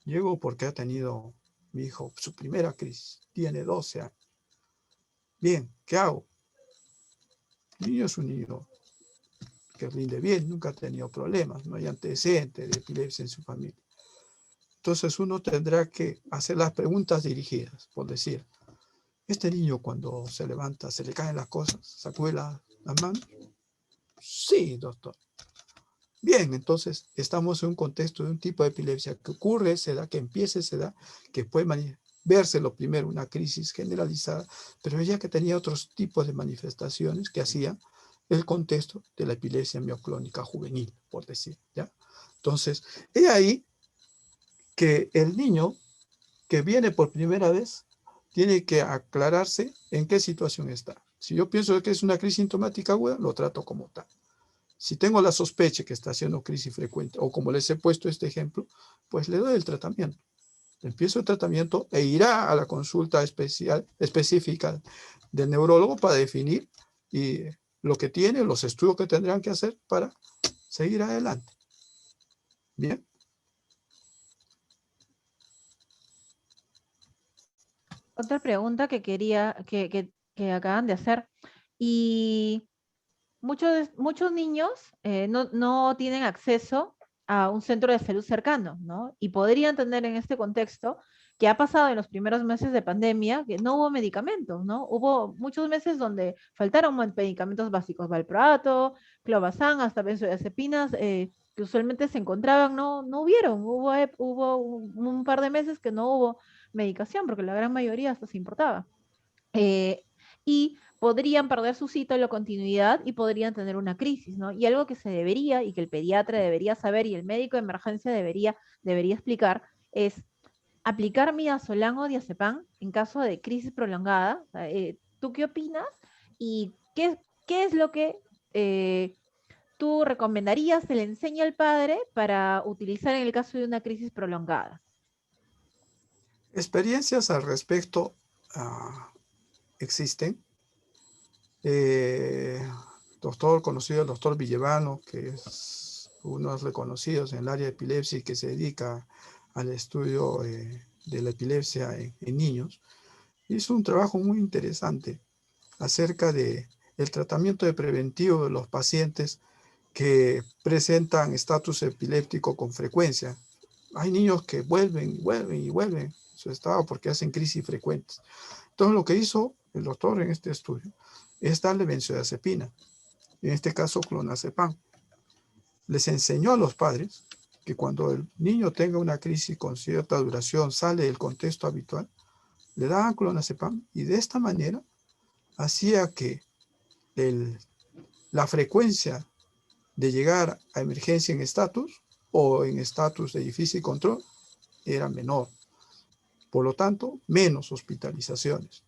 Speaker 3: llego porque ha tenido mi hijo su primera crisis, tiene 12 años. Bien, ¿qué hago? El niño es un niño que rinde bien, nunca ha tenido problemas, no hay antecedentes de epilepsia en su familia. Entonces uno tendrá que hacer las preguntas dirigidas, por decir, ¿este niño cuando se levanta se le caen las cosas, sacude las manos? Sí, doctor. Bien, entonces estamos en un contexto de un tipo de epilepsia que ocurre, se da, que empiece, se da, que puede verse lo primero una crisis generalizada, pero ya que tenía otros tipos de manifestaciones que hacían el contexto de la epilepsia mioclónica juvenil, por decir, ¿ya? Entonces, he ahí que el niño que viene por primera vez tiene que aclararse en qué situación está. Si yo pienso que es una crisis sintomática aguda, lo trato como tal. Si tengo la sospecha que está haciendo crisis frecuente, o como les he puesto este ejemplo, pues le doy el tratamiento. Empiezo el tratamiento e irá a la consulta específica del neurólogo para definir lo que tiene, los estudios que tendrán que hacer para seguir adelante. Bien.
Speaker 2: Otra pregunta que quería, que acaban de hacer. Y muchos niños no tienen acceso a un centro de salud cercano, ¿no? Y podrían tener en este contexto que ha pasado en los primeros meses de pandemia que no hubo medicamentos, ¿no? Hubo muchos meses donde faltaron medicamentos básicos, valproato, clobazam, hasta benzodiazepinas, que usualmente se encontraban, no hubieron. Hubo un par de meses que no hubo medicación, porque la gran mayoría hasta se importaba. Y podrían perder su cita o la continuidad y podrían tener una crisis, ¿no? Y algo que se debería y que el pediatra debería saber y el médico de emergencia debería explicar es aplicar midazolam o diazepam en caso de crisis prolongada. ¿Tú qué opinas? ¿Y qué es lo que tú recomendarías, se le enseña al padre para utilizar en el caso de una crisis prolongada?
Speaker 3: Experiencias al respecto existen. Doctor conocido, el doctor Villevano, que es uno de los reconocidos en el área de epilepsia y que se dedica al estudio de la epilepsia en niños, hizo un trabajo muy interesante acerca de el tratamiento de preventivo de los pacientes que presentan estatus epiléptico con frecuencia. Hay niños que vuelven y vuelven y vuelven a su estado porque hacen crisis frecuentes. Entonces lo que hizo el doctor en este estudio es darle benzodiazepina, en este caso clonazepam. Les enseñó a los padres que cuando el niño tenga una crisis con cierta duración, sale del contexto habitual, le daban clonazepam y de esta manera hacía que la frecuencia de llegar a emergencia en estatus o en estatus de difícil control era menor. Por lo tanto, menos hospitalizaciones.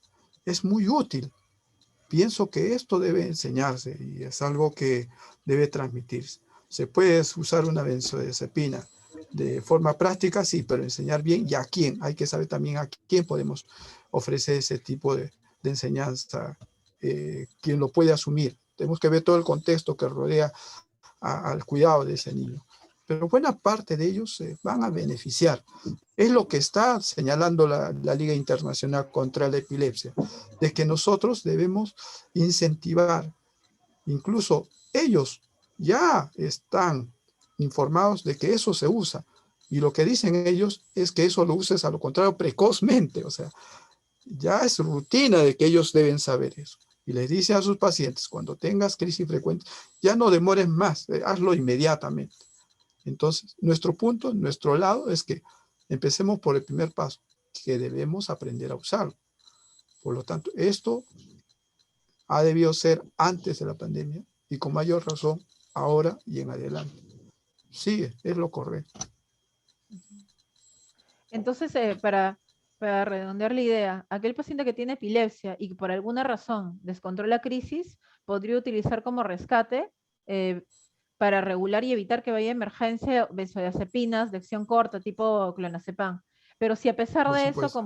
Speaker 3: Es muy útil. Pienso que esto debe enseñarse y es algo que debe transmitirse. Se puede usar una benzodiazepina de forma práctica, sí, pero enseñar bien y a quién. Hay que saber también a quién podemos ofrecer ese tipo de enseñanza, quién lo puede asumir. Tenemos que ver todo el contexto que rodea al cuidado de ese niño. Pero buena parte de ellos se van a beneficiar. Es lo que está señalando la Liga Internacional contra la Epilepsia, de que nosotros debemos incentivar. Incluso ellos ya están informados de que eso se usa. Y lo que dicen ellos es que eso lo uses a lo contrario precozmente. O sea, ya es rutina de que ellos deben saber eso. Y les dice a sus pacientes, cuando tengas crisis frecuente, ya no demores más, hazlo inmediatamente. Entonces, nuestro punto, nuestro lado es que empecemos por el primer paso, que debemos aprender a usarlo. Por lo tanto, esto ha debido ser antes de la pandemia y con mayor razón ahora y en adelante. Sí, es lo correcto.
Speaker 2: Entonces, para redondear la idea, aquel paciente que tiene epilepsia y que por alguna razón descontrola crisis, podría utilizar como rescate para regular y evitar que vaya a emergencia benzodiazepinas de acción corta, tipo clonazepam. Pero si a pesar
Speaker 3: Por
Speaker 2: de eso
Speaker 3: supuesto.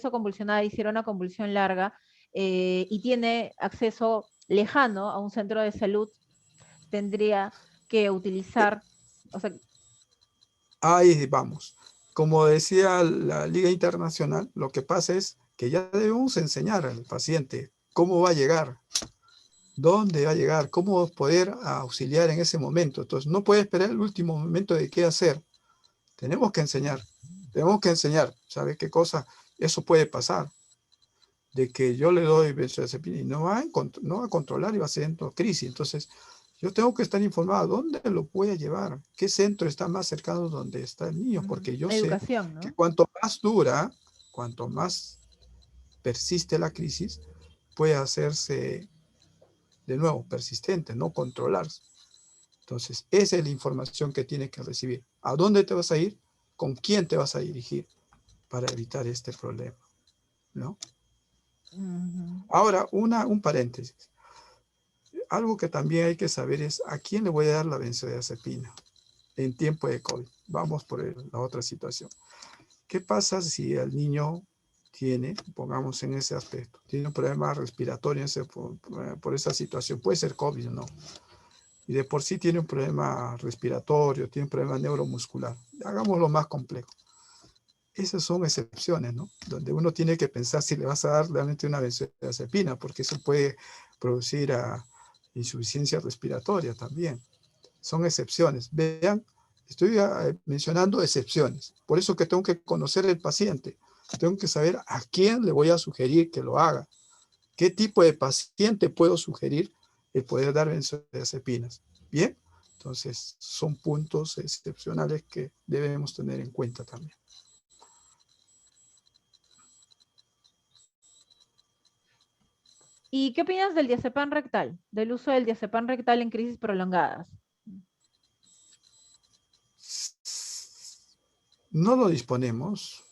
Speaker 2: convulsionara, hiciera una convulsión larga y tiene acceso lejano a un centro de salud, tendría que utilizar, o sea,
Speaker 3: Ahí vamos. Como decía la Liga Internacional, lo que pasa es que ya debemos enseñar al paciente cómo va a llegar, dónde va a llegar, cómo poder auxiliar en ese momento. Entonces, no puede esperar el último momento de qué hacer. Tenemos que enseñar, ¿sabe qué cosa? Eso puede pasar, de que yo le doy benzodiazepina y no va a controlar y va a ser en crisis. Entonces, yo tengo que estar informado dónde lo voy a llevar, qué centro está más cercano donde está el niño, porque yo sé
Speaker 2: educación,
Speaker 3: que
Speaker 2: ¿no?
Speaker 3: cuanto más dura, cuanto más persiste la crisis, puede hacerse de nuevo persistente, no controlarse. Entonces, esa es la información que tiene que recibir. ¿A dónde te vas a ir? ¿Con quién te vas a dirigir para evitar este problema? ¿No? Ahora, un paréntesis. Algo que también hay que saber es a quién le voy a dar la benzodiazepina en tiempo de COVID. Vamos por la otra situación. ¿Qué pasa si el niño tiene, pongamos en ese aspecto, tiene un problema respiratorio por esa situación? Puede ser COVID o no. Y de por sí tiene un problema respiratorio, tiene un problema neuromuscular. Hagámoslo más complejo. Esas son excepciones, ¿no? Donde uno tiene que pensar si le vas a dar realmente una benzodiazepina, porque eso puede producir insuficiencia respiratoria también. Son excepciones. Vean, estoy mencionando excepciones. Por eso que tengo que conocer el paciente. Tengo que saber a quién le voy a sugerir que lo haga. ¿Qué tipo de paciente puedo sugerir el poder dar benzodiazepinas? Bien, entonces son puntos excepcionales que debemos tener en cuenta también.
Speaker 2: ¿Y qué opinas del diazepam rectal, del uso del diazepam rectal en crisis prolongadas?
Speaker 3: No lo disponemos.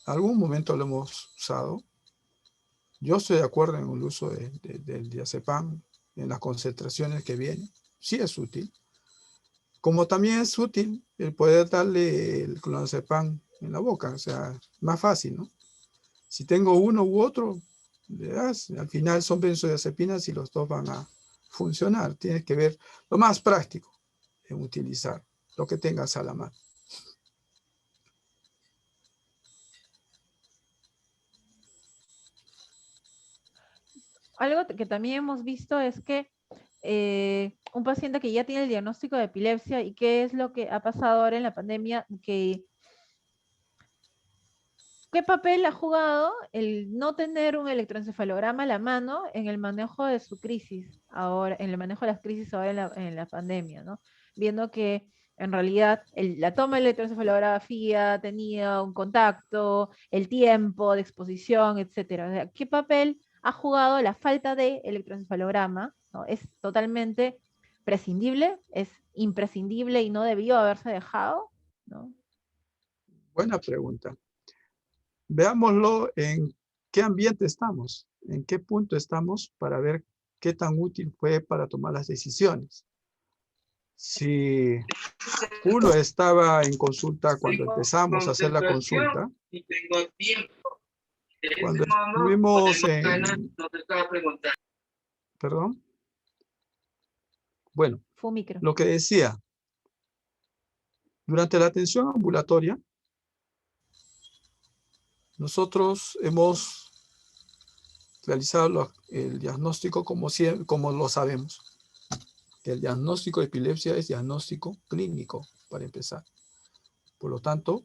Speaker 3: Algún momento lo hemos usado. Yo estoy de acuerdo en el uso del diazepam en las concentraciones que vienen. Sí es útil. Como también es útil el poder darle el clonazepam en la boca. O sea, más fácil, ¿no? Si tengo uno u otro, le das, al final son benzodiazepinas y los dos van a funcionar. Tienes que ver lo más práctico en utilizar lo que tengas a la mano.
Speaker 2: Algo que también hemos visto es que un paciente que ya tiene el diagnóstico de epilepsia y qué es lo que ha pasado ahora en la pandemia, ¿qué papel ha jugado el no tener un electroencefalograma a la mano en el manejo de su crisis ahora, en el manejo de las crisis ahora en la pandemia, ¿no? Viendo que en realidad la toma de electroencefalografía tenía un contacto, el tiempo de exposición, etcétera. O sea, ¿qué papel ha jugado la falta de electroencefalograma? ¿No? Es totalmente prescindible, es imprescindible y no debió haberse dejado, ¿no?
Speaker 3: Buena pregunta. Veámoslo en qué ambiente estamos, en qué punto estamos para ver qué tan útil fue para tomar las decisiones. Si uno estaba en consulta cuando empezamos a hacer la consulta, cuando estuvimos en... Perdón. Bueno,
Speaker 2: Fue un micro.
Speaker 3: lo que decía, durante la atención ambulatoria, nosotros hemos realizado el diagnóstico como lo sabemos. El diagnóstico de epilepsia es diagnóstico clínico, para empezar. Por lo tanto,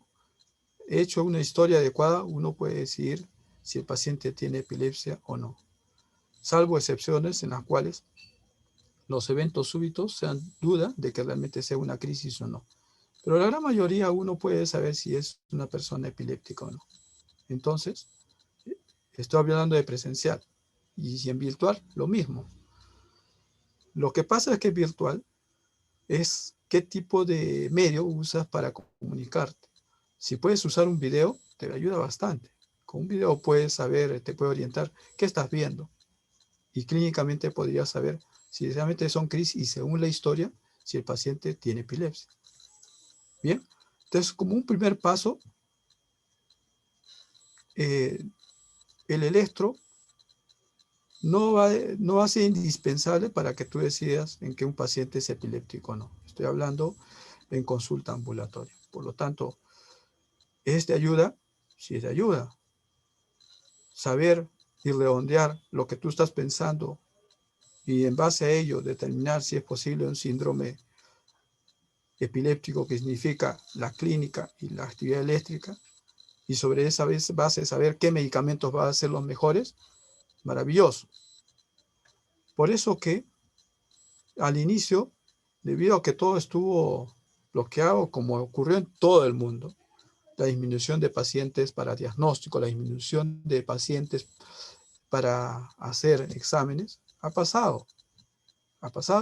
Speaker 3: hecho una historia adecuada, uno puede decidir si el paciente tiene epilepsia o no, salvo excepciones en las cuales los eventos súbitos sean duda de que realmente sea una crisis o no. Pero la gran mayoría uno puede saber si es una persona epiléptica o no. Entonces, estoy hablando de presencial. Y si en virtual, lo mismo. Lo que pasa es que virtual es qué tipo de medio usas para comunicarte. Si puedes usar un video, te ayuda bastante. Con un video puedes saber, te puede orientar qué estás viendo. Y clínicamente podrías saber si realmente son crisis y según la historia, si el paciente tiene epilepsia. Bien, entonces como un primer paso, el electro no va a ser indispensable para que tú decidas en que un paciente es epiléptico o no. Estoy hablando en consulta ambulatoria. Por lo tanto, ¿es de ayuda? Sí es de ayuda. Saber y redondear lo que tú estás pensando y en base a ello determinar si es posible un síndrome epiléptico, que significa la clínica y la actividad eléctrica, y sobre esa base saber qué medicamentos van a ser los mejores, maravilloso. Por eso que al inicio, debido a que todo estuvo bloqueado, como ocurrió en todo el mundo, la disminución de pacientes para diagnóstico, la disminución de pacientes para hacer exámenes, ha pasado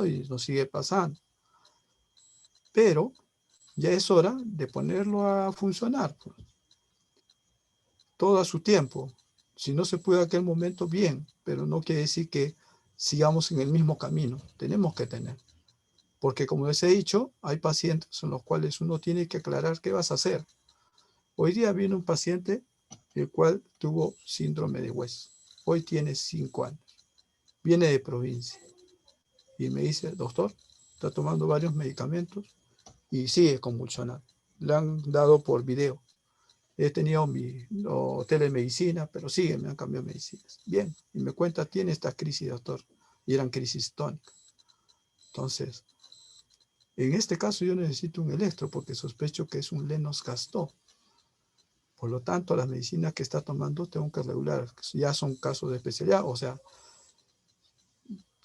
Speaker 3: y nos sigue pasando. Pero ya es hora de ponerlo a funcionar. Todo a su tiempo. Si no se puede en aquel momento, bien, pero no quiere decir que sigamos en el mismo camino. Tenemos que tener. Porque como les he dicho, hay pacientes en los cuales uno tiene que aclarar qué vas a hacer. Hoy día viene un paciente el cual tuvo síndrome de West. Hoy tiene 5 años. Viene de provincia. Y me dice, doctor, está tomando varios medicamentos y sigue convulsionando. Le han dado por video. He tenido mi telemedicina, pero sigue, me han cambiado medicinas. Bien, y me cuenta, tiene esta crisis, doctor. Y eran crisis tónicas. Entonces, en este caso yo necesito un electro porque sospecho que es un Lennox-Gastaut. Por lo tanto, las medicinas que está tomando tengo que regular. Ya son casos de especialidad, o sea,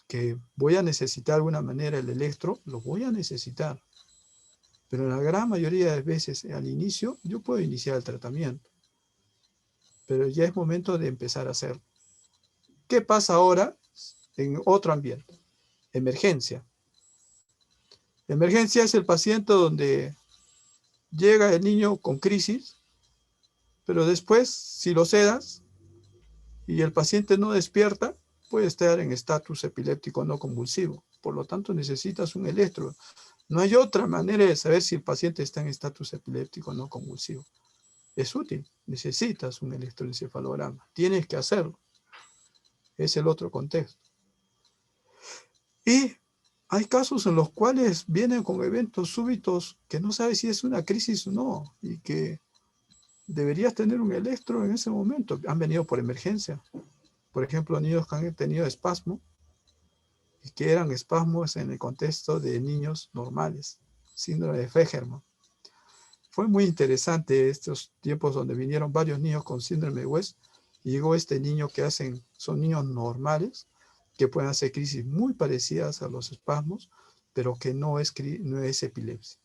Speaker 3: que voy a necesitar de alguna manera el electro, lo voy a necesitar. Pero la gran mayoría de veces al inicio yo puedo iniciar el tratamiento. Pero ya es momento de empezar a hacerlo. ¿Qué pasa ahora en otro ambiente? Emergencia. Emergencia es el paciente donde llega el niño con crisis, pero después, si lo sedas y el paciente no despierta, puede estar en estatus epiléptico no convulsivo. Por lo tanto, necesitas un electro. No hay otra manera de saber si el paciente está en estatus epiléptico no convulsivo. Es útil, necesitas un electroencefalograma. Tienes que hacerlo. Es el otro contexto. Y hay casos en los cuales vienen con eventos súbitos que no sabes si es una crisis o no, y que deberías tener un electro en ese momento. Han venido por emergencia. Por ejemplo, niños que han tenido espasmo, y que eran espasmos en el contexto de niños normales, síndrome de Fegerman. Fue muy interesante estos tiempos donde vinieron varios niños con síndrome de West, y llegó este niño que son niños normales, que pueden hacer crisis muy parecidas a los espasmos, pero que no es epilepsia.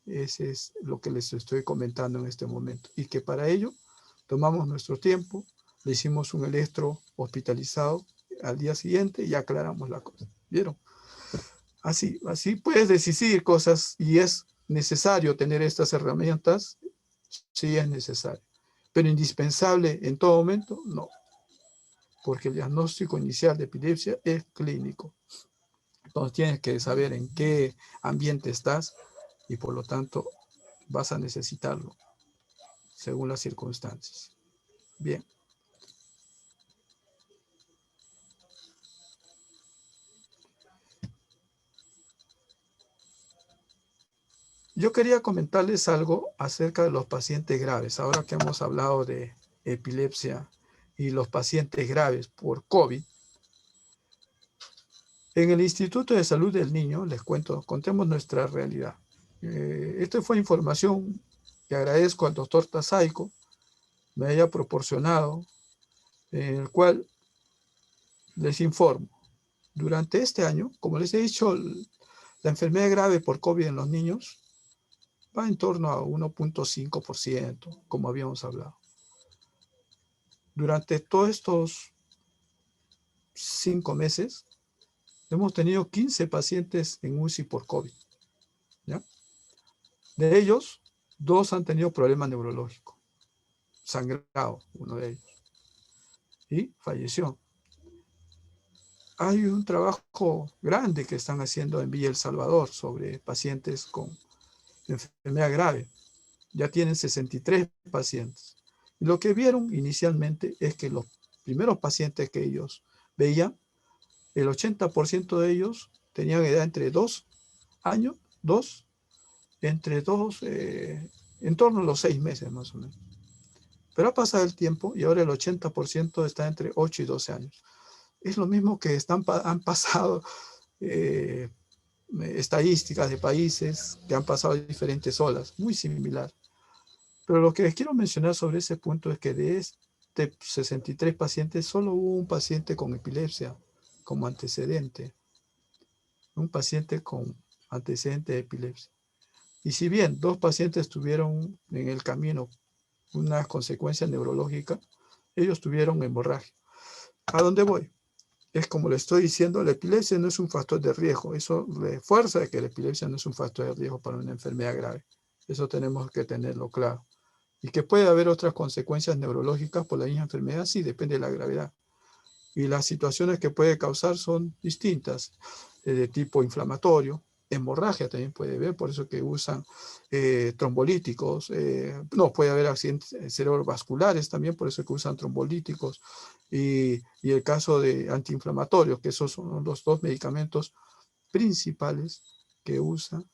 Speaker 3: Ese es lo que les estoy comentando en este momento. Y que para ello tomamos nuestro tiempo, le hicimos un electro hospitalizado al día siguiente y aclaramos la cosa. ¿Vieron? así puedes decidir cosas y es necesario tener estas herramientas, sí es necesario. Pero indispensable en todo momento, no. Porque el diagnóstico inicial de epilepsia es clínico. Entonces tienes que saber en qué ambiente estás y por lo tanto vas a necesitarlo según las circunstancias. Bien. Yo quería comentarles algo acerca de los pacientes graves. Ahora que hemos hablado de epilepsia y los pacientes graves por COVID, en el Instituto de Salud del Niño, les contemos nuestra realidad. Esta fue información que agradezco al doctor Tasaico me haya proporcionado, en el cual les informo. Durante este año, como les he dicho, la enfermedad grave por COVID en los niños va en torno a 1.5%, como habíamos hablado. Durante todos estos 5 meses, hemos tenido 15 pacientes en UCI por COVID. ¿Ya? De ellos, 2 han tenido problemas neurológicos. Sangrado, uno de ellos. Y falleció. Hay un trabajo grande que están haciendo en Villa El Salvador sobre pacientes con enfermedad grave. Ya tienen 63 pacientes. Y lo que vieron inicialmente es que los primeros pacientes que ellos veían, el 80% de ellos tenían edad entre 2 años, en torno a los 6 meses más o menos. Pero ha pasado el tiempo y ahora el 80% está entre 8 y 12 años. Es lo mismo que han pasado estadísticas de países que han pasado diferentes olas, muy similar. Pero lo que les quiero mencionar sobre ese punto es que de este 63 pacientes, solo hubo un paciente con epilepsia como antecedente. Un paciente con antecedente de epilepsia. Y si bien 2 pacientes tuvieron en el camino unas consecuencias neurológicas, ellos tuvieron hemorragia. ¿A dónde voy? Es como le estoy diciendo, la epilepsia no es un factor de riesgo. Eso refuerza que la epilepsia no es un factor de riesgo para una enfermedad grave. Eso tenemos que tenerlo claro. Y que puede haber otras consecuencias neurológicas por la misma enfermedad, sí, depende de la gravedad. Y las situaciones que puede causar son distintas, de tipo inflamatorio, hemorragia también puede haber, por eso que usan trombolíticos, puede haber accidentes cerebrovasculares también, por eso que usan trombolíticos, y el caso de antiinflamatorios, que esos son los 2 medicamentos principales que usan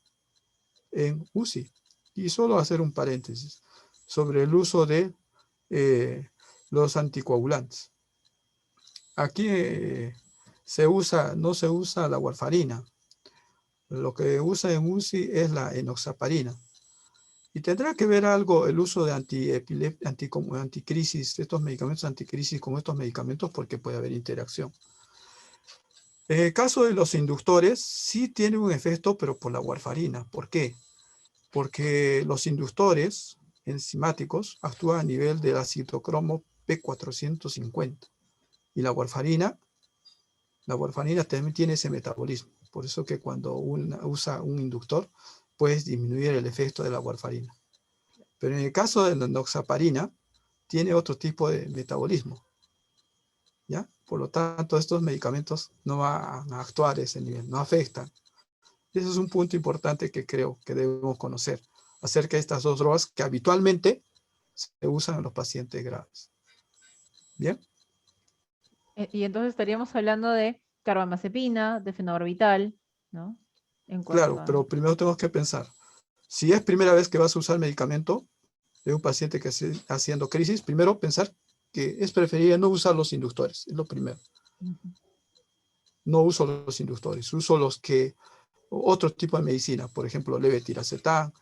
Speaker 3: en UCI. Y solo hacer un paréntesis sobre el uso de los anticoagulantes. Aquí no se usa la warfarina. Lo que usa en UCI es la enoxaparina. Y tendrá que ver algo el uso de anticrisis, estos medicamentos anticrisis con estos medicamentos, porque puede haber interacción. En el caso de los inductores, sí tiene un efecto, pero por la warfarina. ¿Por qué? Porque los inductores enzimáticos actúan a nivel del citocromo P450. Y la warfarina también tiene ese metabolismo. Por eso que cuando uno usa un inductor, puedes disminuir el efecto de la warfarina. Pero en el caso de la enoxaparina, tiene otro tipo de metabolismo. ¿Ya? Por lo tanto, estos medicamentos no van a actuar a ese nivel, no afectan. Y eso es un punto importante que creo que debemos conocer acerca de estas 2 drogas que habitualmente se usan en los pacientes graves. ¿Bien?
Speaker 2: Y entonces estaríamos hablando de carbamazepina, de fenobarbital, ¿no?
Speaker 3: Claro, pero primero tenemos que pensar, si es primera vez que vas a usar medicamento de un paciente que esté haciendo crisis, primero pensar que es preferible no usar los inductores, es lo primero. No uso los inductores, uso otro tipo de medicina, por ejemplo, levetiracetam,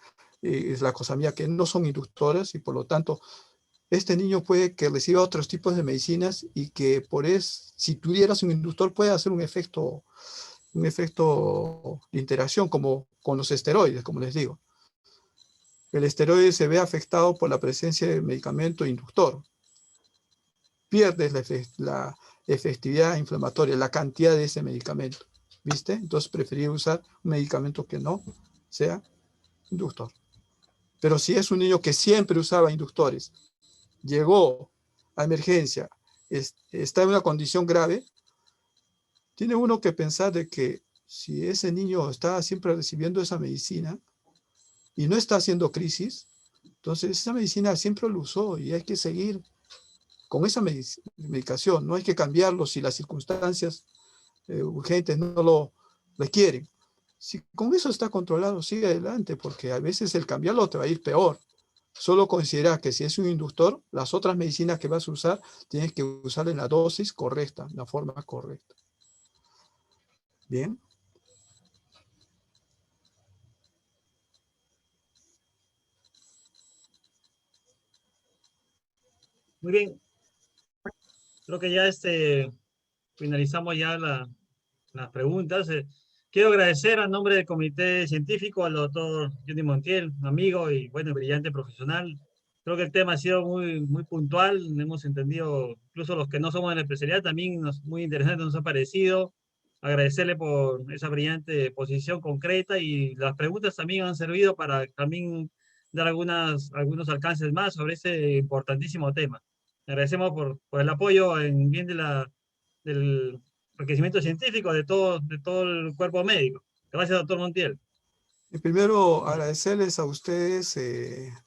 Speaker 3: eslacosamida, que no son inductores y por lo tanto este niño puede que reciba otros tipos de medicinas y que si tuvieras un inductor puede hacer un efecto de interacción como con los esteroides, como les digo. El esteroide se ve afectado por la presencia del medicamento inductor. Pierdes la efectividad inflamatoria, la cantidad de ese medicamento. ¿viste? Entonces preferí usar un medicamento que no sea inductor. Pero si es un niño que siempre usaba inductores, llegó a emergencia, está en una condición grave, tiene uno que pensar de que si ese niño está siempre recibiendo esa medicina y no está haciendo crisis, entonces esa medicina siempre lo usó y hay que seguir con esa medicación, no hay que cambiarlo si las circunstancias urgentes no lo requieren. Si con eso está controlado, sigue adelante, porque a veces el cambiarlo te va a ir peor. Solo considera que si es un inductor, las otras medicinas que vas a usar, tienes que usar en la dosis correcta, en la forma correcta. Bien.
Speaker 1: Muy bien. Creo que ya finalizamos ya las preguntas. Quiero agradecer a nombre del comité científico al doctor Johnny Montiel, amigo y bueno, brillante profesional. Creo que el tema ha sido muy puntual, hemos entendido, incluso los que no somos de la especialidad, también muy interesante nos ha parecido. Agradecerle por esa brillante posición concreta y las preguntas también han servido para también dar algunos alcances más sobre ese importantísimo tema. Agradecemos por el apoyo en bien del enriquecimiento científico de todo el cuerpo médico. Gracias, doctor Montiel.
Speaker 3: Y primero, agradecerles a ustedes,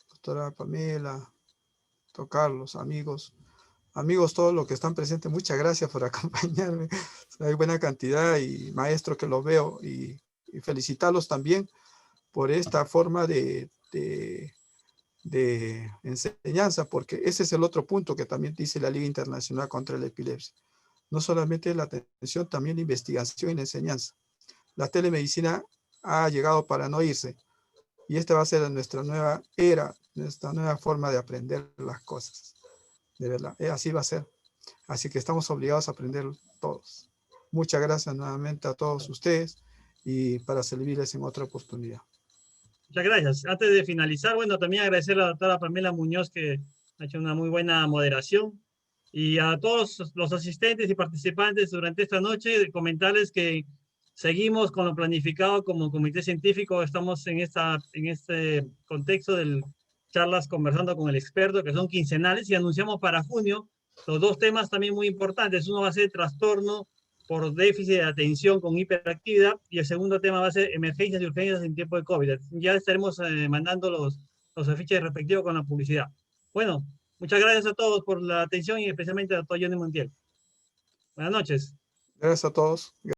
Speaker 3: doctora Pamela, doctor Carlos, amigos todos los que están presentes, muchas gracias por acompañarme. Hay buena cantidad y maestros que los veo y felicitarlos también por esta forma de enseñanza, porque ese es el otro punto que también dice la Liga Internacional contra la Epilepsia. No solamente la atención, también la investigación y la enseñanza. La telemedicina ha llegado para no irse y esta va a ser nuestra nueva era, nuestra nueva forma de aprender las cosas. De verdad, así va a ser. Así que estamos obligados a aprender todos. Muchas gracias nuevamente a todos ustedes y para servirles en otra oportunidad.
Speaker 1: Muchas gracias. Antes de finalizar, bueno, también agradecer a la doctora Pamela Muñoz que ha hecho una muy buena moderación y a todos los asistentes y participantes durante esta noche, comentarles que seguimos con lo planificado como comité científico, estamos en este contexto de charlas conversando con el experto, que son quincenales, y anunciamos para junio los dos temas también muy importantes. Uno va a ser trastorno por déficit de atención con hiperactividad, y el segundo tema va a ser emergencias y urgencias en tiempo de COVID. Ya estaremos mandando los afiches respectivos con la publicidad. Bueno, muchas gracias a todos por la atención y especialmente a doctor Johnny Montiel. Buenas noches.
Speaker 3: Gracias a todos.